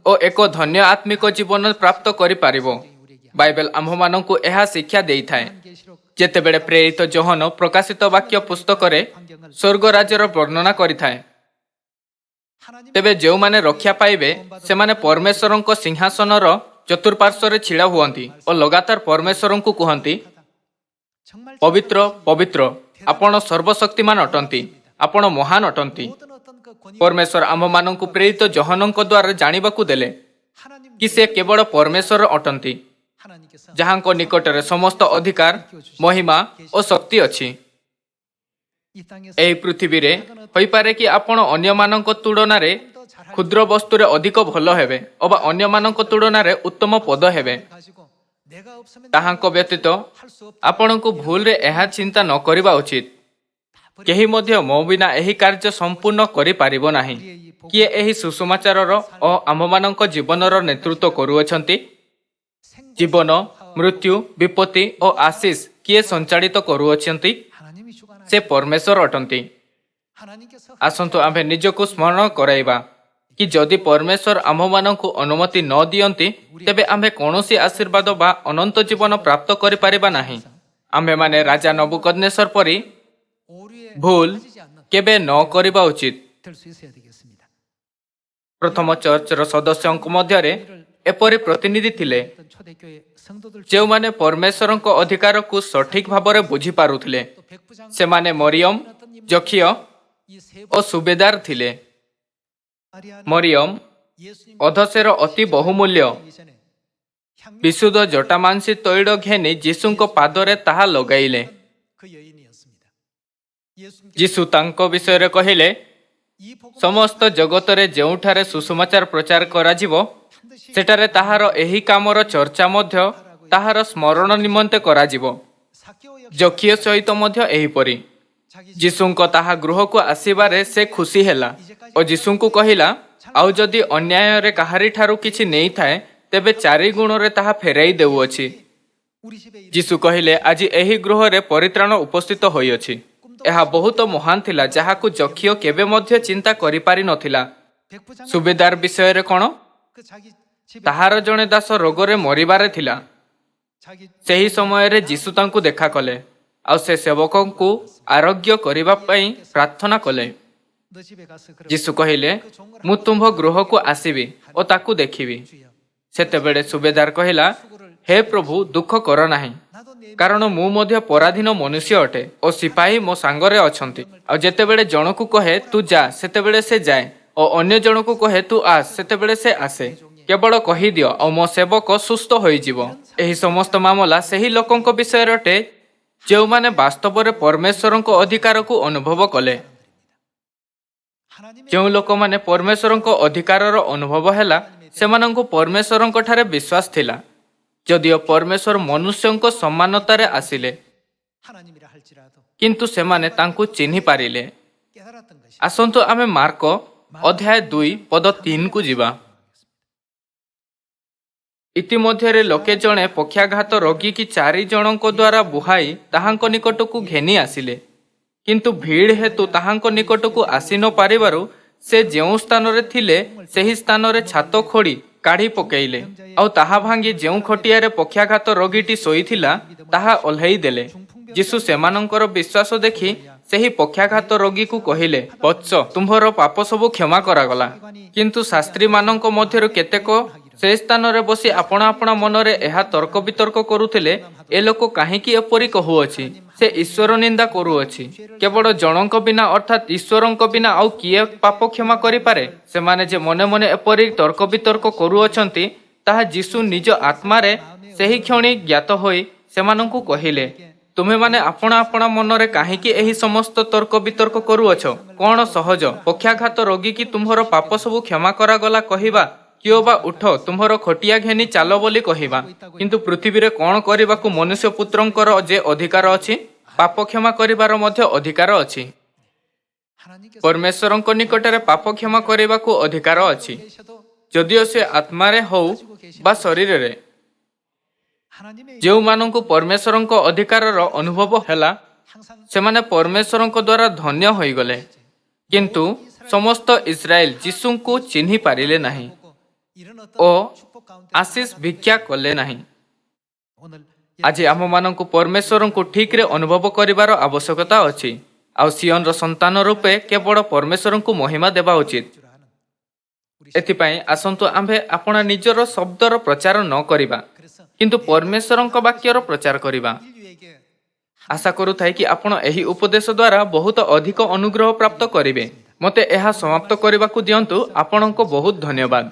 ଓ ଏକ ଧନ୍ୟ ଆତ୍ମିକ ଜୀବନ ପ୍ରାପ୍ତ କରିପାରିବ। ବାଇବେଲ ଆମ୍ଭମାନଙ୍କୁ ଏହା ଶିକ୍ଷା ଦେଇଥାଏ। ଯେତେବେଳେ ପ୍ରେରିତ ଯୋହନ ପ୍ରକାଶିତ ବାକ୍ୟ ପୁସ୍ତକରେ ସ୍ୱର୍ଗ ରାଜ୍ୟର ବର୍ଣ୍ଣନା କରିଥାଏ, ତେବେ ଯେଉଁମାନେ ରକ୍ଷା ପାଇବେ, ସେମାନେ ପରମେଶ୍ୱରଙ୍କ ସିଂହାସନର ଚତୁଃପାର୍ଶ୍ୱରେ ଛିଡ଼ା ହୁଅନ୍ତି ଓ ଲଗାତାର ପରମେଶ୍ୱରଙ୍କୁ କୁହନ୍ତି, ପବିତ୍ର ପବିତ୍ର, ଆପଣ ସର୍ବଶକ୍ତିମାନ ଅଟନ୍ତି, ଆପଣ ମହାନ ଅଟନ୍ତି। ପରମେଶ୍ୱର ଆମ୍ଭମାନଙ୍କୁ ପ୍ରେରିତ ଯୋହନଙ୍କ ଦ୍ୱାରା ଜାଣିବାକୁ ଦେଲେ କି ସେ କେବଳ ପରମେଶ୍ୱର ଅଟନ୍ତି, ଯାହାଙ୍କ ନିକଟରେ ସମସ୍ତ ଅଧିକାର, ମହିମା ଓ ଶକ୍ତି ଅଛି। ଏହି ପୃଥିବୀରେ ହୋଇପାରେ କି ଆପଣ ଅନ୍ୟମାନଙ୍କ ତୁଳନାରେ କ୍ଷୁଦ୍ର ବସ୍ତୁରେ ଅଧିକ ଭଲ ହେବେ ଅବା ଅନ୍ୟମାନଙ୍କ ତୁଳନାରେ ଉତ୍ତମ ପଦ ହେବେ। ତାହାଙ୍କ ବ୍ୟତୀତ ଆପଣଙ୍କୁ ଭୁଲରେ ଏହା ଚିନ୍ତା ନ କରିବା ଉଚିତ। କେହି ମଧ୍ୟ ମୋ ବିନା ଏହି କାର୍ଯ୍ୟ ସମ୍ପୂର୍ଣ୍ଣ କରିପାରିବ ନାହିଁ। କିଏ ଏହି ସୁସମାଚାରର ଓ ଆମମାନଙ୍କ ଜୀବନର ନେତୃତ୍ୱ କରୁଅଛନ୍ତି? ଜୀବନ, ମୃତ୍ୟୁ, ବିପତ୍ତି ଓ ଆଶିଷ କିଏ ସଞ୍ଚାଳିତ କରୁଅଛନ୍ତି? ସେ ପରମେଶ୍ୱର ଅଟନ୍ତି। ଆସନ୍ତୁ ଆମ୍ଭେ ନିଜକୁ ସ୍ମରଣ କରାଇବା କି ଯଦି ପରମେଶ୍ୱର ଆମ୍ଭମାନଙ୍କୁ ଅନୁମତି ନ ଦିଅନ୍ତି ତେବେ ଆମ୍ଭେ କୌଣସି ଆଶୀର୍ବାଦ ବା ଅନନ୍ତ ଜୀବନ ପ୍ରାପ୍ତ କରିପାରିବା ନାହିଁ। ଆମ୍ଭେମାନେ ରାଜା ନବୁକଦନେସର ପରି ଭୁଲ କେବେ ନ କରିବା ଉଚିତ। ପ୍ରଥମ ଚର୍ଚ୍ଚର ସଦସ୍ୟଙ୍କ ମଧ୍ୟରେ ଏପରି ପ୍ରତିନିଧି ଥିଲେ ଯେଉଁମାନେ ପରମେଶ୍ୱରଙ୍କ ଅଧିକାରକୁ ସଠିକ ଭାବରେ ବୁଝିପାରୁଥିଲେ। ସେମାନେ ମରିୟମ, ଜଖିୟ ଓ ସୁବେଦାର ଥିଲେ। ମରିୟମ ଅଧସେର ଅତି ବହୁମୂଲ୍ୟ ବିଶୁଦ୍ଧ ଜଟାମାଂସୀ ତୈଳ ଘେନି ଯୀଶୁଙ୍କ ପାଦରେ ତାହା ଲଗାଇଲେ। ଯୀଶୁ ତାଙ୍କ ବିଷୟରେ କହିଲେ, ସମସ୍ତ ଜଗତରେ ଯେଉଁଠାରେ ସୁସମାଚାର ପ୍ରଚାର କରାଯିବ ସେଠାରେ ତାହାର ଏହି କାମର ଚର୍ଚ୍ଚା ମଧ୍ୟ ତାହାର ସ୍ମରଣ ନିମନ୍ତେ କରାଯିବ। ଜଖିୟ ସହିତ ମଧ୍ୟ ଏହିପରି। ଯୀଶୁଙ୍କ ତାହା ଗୃହକୁ ଆସିବାରେ ସେ ଖୁସି ହେଲା ଓ ଯୀଶୁଙ୍କୁ କହିଲା, ଆଉ ଯଦି ଅନ୍ୟାୟରେ କାହାରିଠାରୁ କିଛି ନେଇଥାଏ ତେବେ 4 ଗୁଣରେ ତାହା ଫେରାଇ ଦେଉଅଛି। ଯୀଶୁ କହିଲେ, ଆଜି ଏହି ଗୃହରେ ପରିତ୍ରାଣ ଉପସ୍ଥିତ ହୋଇଅଛି। ଏହା ବହୁତ ମହାନ ଥିଲା ଯାହାକୁ ଜଖିୟ କେବେ ମଧ୍ୟ ଚିନ୍ତା କରିପାରିନଥିଲା। ସୁବେଦାର ବିଷୟରେ କ'ଣ? ତାହାର ଜଣେ ଦାସ ରୋଗରେ ମରିବାରେ ଥିଲା। ସେହି ସମୟରେ ଯୀଶୁ ତାଙ୍କୁ ଦେଖା କଲେ ଆଉ ସେ ସେବକଙ୍କୁ ଆରୋଗ୍ୟ କରିବା ପାଇଁ ପ୍ରାର୍ଥନା କଲେ। ଯୀଶୁ କହିଲେ, ମୁଁ ତୁମ୍ଭ ଗୃହକୁ ଆସିବି ଓ ତାକୁ ଦେଖିବି। ସେତେବେଳେ ସୁବେଦାର କହିଲା, ହେ ପ୍ରଭୁ, ଦୁଃଖ କର ନାହିଁ, କାରଣ ମୁଁ ମଧ୍ୟ ପରାଧୀନ ମନୁଷ୍ୟ ଅଟେ ଓ ସିପାହୀ ମୋ ସାଙ୍ଗରେ ଅଛନ୍ତି। ଆଉ ଯେତେବେଳେ ଜଣକୁ କହେ ତୁ ଯା, ସେତେବେଳେ ସେ ଯାଏ ଓ ଅନ୍ୟ ଜଣକୁ କହେ ତୁ ଆସ, ସେତେବେଳେ ସେ ଆସେ। କେବଳ କହିଦିଅ ଆଉ ମୋ ସେବକ ସୁସ୍ଥ ହୋଇଯିବ। ଏହି ସମସ୍ତ ମାମଲା ସେହି ଲୋକଙ୍କ ବିଷୟରେ ଅଟେ ଯେଉଁମାନେ ବାସ୍ତବରେ ପରମେଶ୍ୱରଙ୍କ ଅଧିକାରକୁ ଅନୁଭବ କଲେ। ଯେଉଁ ଲୋକମାନେ ପରମେଶ୍ୱରଙ୍କ ଅଧିକାରର ଅନୁଭବ ହେଲା ସେମାନଙ୍କୁ ପରମେଶ୍ୱରଙ୍କ ଠାରେ ବିଶ୍ୱାସ ଥିଲା। ଯଦିଓ ପରମେଶ୍ୱର ମନୁଷ୍ୟଙ୍କ ସମାନତାରେ ଆସିଲେ କିନ୍ତୁ ସେମାନେ ତାଙ୍କୁ ଚିହ୍ନି ପାରିଲେ। ଆସନ୍ତୁ ଆମେ ମାର୍କ ଅଧ୍ୟାୟ 2 ପଦ 3 କୁ ଯିବା। ଇତିମଧ୍ୟରେ ଲୋକେ ଜଣେ ପକ୍ଷାଘାତ ରୋଗୀକି 4 ଜଣଙ୍କ ଦ୍ୱାରା ବୁହାଇ ତାହାଙ୍କ ନିକଟକୁ ଘେନି ଆସିଲେ। କିନ୍ତୁ ଭିଡ଼ ହେତୁ ତାହାଙ୍କ ନିକଟକୁ ଆସି ନ ପାରିବାରୁ ସେ ଯେଉଁ ସ୍ଥାନରେ ଥିଲେ ସେହି ସ୍ଥାନରେ ଛାତ ଖୋଳି କାଢ଼ି ପକାଇଲେ ଆଉ ତାହା ଭାଙ୍ଗି ଯେଉଁ ଖଟିଆରେ ପକ୍ଷାଘାତ ରୋଗୀଟି ଶୋଇଥିଲା ତାହା ଓହ୍ଲାଇ ଦେଲେ। ଯୀଶୁ ସେମାନଙ୍କର ବିଶ୍ୱାସ ଦେଖି ସେହି ପକ୍ଷାଘାତ ରୋଗୀକୁ କହିଲେ, ବତ୍ସ, ତୁମ୍ଭର ପାପ ସବୁ କ୍ଷମା କରାଗଲା। କିନ୍ତୁ ଶାସ୍ତ୍ରୀମାନଙ୍କ ମଧ୍ୟରୁ କେତେକ ସେ ସ୍ଥାନରେ ବସି ଆପଣା ଆପଣା ମନରେ ଏହା ତର୍କ ବିତର୍କ କରୁଥିଲେ, ଏ ଲୋକ କାହିଁକି ଏପରି କହୁଅଛି? ସେ ଈଶ୍ୱର ନିନ୍ଦା କରୁଅଛି। କେବଳ ଜଣଙ୍କ ବିନା ଅର୍ଥାତ୍ ଈଶ୍ୱରଙ୍କ ବିନା ଆଉ କିଏ ପାପ କ୍ଷମା କରିପାରେ? ସେମାନେ ଯେ ମନେ ମନେ ଏପରି ତର୍କ ବିତର୍କ କରୁଅଛନ୍ତି ତାହା ଯୀଶୁ ନିଜ ଆତ୍ମାରେ ସେହି କ୍ଷଣି ଜ୍ଞାତ ହୋଇ ସେମାନଙ୍କୁ କହିଲେ, ତୁମେମାନେ ଆପଣା ଆପଣା ମନରେ କାହିଁକି ଏହି ସମସ୍ତ ତର୍କ ବିତର୍କ କରୁଅଛ? କ'ଣ ସହଜ, ପକ୍ଷାଘାତ ରୋଗୀକି ତୁମ୍ଭର ପାପ ସବୁ କ୍ଷମା କରାଗଲା କହିବା, କିଓ ବା ଉଠ ତୁମ୍ଭର ଖଟିଆ ଘେନି ଚାଲ ବୋଲି କହିବା? କିନ୍ତୁ ପୃଥିବୀରେ କ'ଣ କରିବାକୁ ମନୁଷ୍ୟ ପୁତ୍ରଙ୍କର ଯେ ଅଧିକାର ଅଛି, ପାପ କ୍ଷମା କରିବାର ମଧ୍ୟ ଅଧିକାର ଅଛି। ପରମେଶ୍ୱରଙ୍କ ନିକଟରେ ପାପ କ୍ଷମା କରିବାକୁ ଅଧିକାର ଅଛି, ଯଦିଓ ସେ ଆତ୍ମାରେ ହଉ ବା ଶରୀରରେ। ଯେଉଁମାନଙ୍କୁ ପରମେଶ୍ୱରଙ୍କ ଅଧିକାରର ଅନୁଭବ ହେଲା ସେମାନେ ପରମେଶ୍ୱରଙ୍କ ଦ୍ୱାରା ଧନ୍ୟ ହୋଇଗଲେ। କିନ୍ତୁ ସମସ୍ତ ଇସ୍ରାଏଲ ଯୀଶୁଙ୍କୁ ଚିହ୍ନି ପାରିଲେ ନାହିଁ ଓ ଆଶିଷ ଭିକ୍ଷା କଲେ ନାହିଁ। ଆଜି ଆମମାନଙ୍କୁ ପରମେଶ୍ୱରଙ୍କୁ ଠିକରେ ଅନୁଭବ କରିବାର ଆବଶ୍ୟକତା ଅଛି ଆଉ ସିୟନର ସନ୍ତାନ ରୂପେ କେବଳ ପରମେଶ୍ୱରଙ୍କୁ ମହିମା ଦେବା ଉଚିତ। ଏଥିପାଇଁ ଆସନ୍ତୁ ଆମ୍ଭେ ଆପଣା ନିଜର ଶବ୍ଦର ପ୍ରଚାର ନ କରିବା କିନ୍ତୁ ପରମେଶ୍ୱରଙ୍କ ବାକ୍ୟର ପ୍ରଚାର କରିବା। ଆଶା କରୁଥାଏ କି ଆପଣ ଏହି ଉପଦେଶ ଦ୍ୱାରା ବହୁତ ଅଧିକ ଅନୁଗ୍ରହ ପ୍ରାପ୍ତ କରିବେ। ମୋତେ ଏହା ସମାପ୍ତ କରିବାକୁ ଦିଅନ୍ତୁ। ଆପଣଙ୍କୁ ବହୁତ ଧନ୍ୟବାଦ।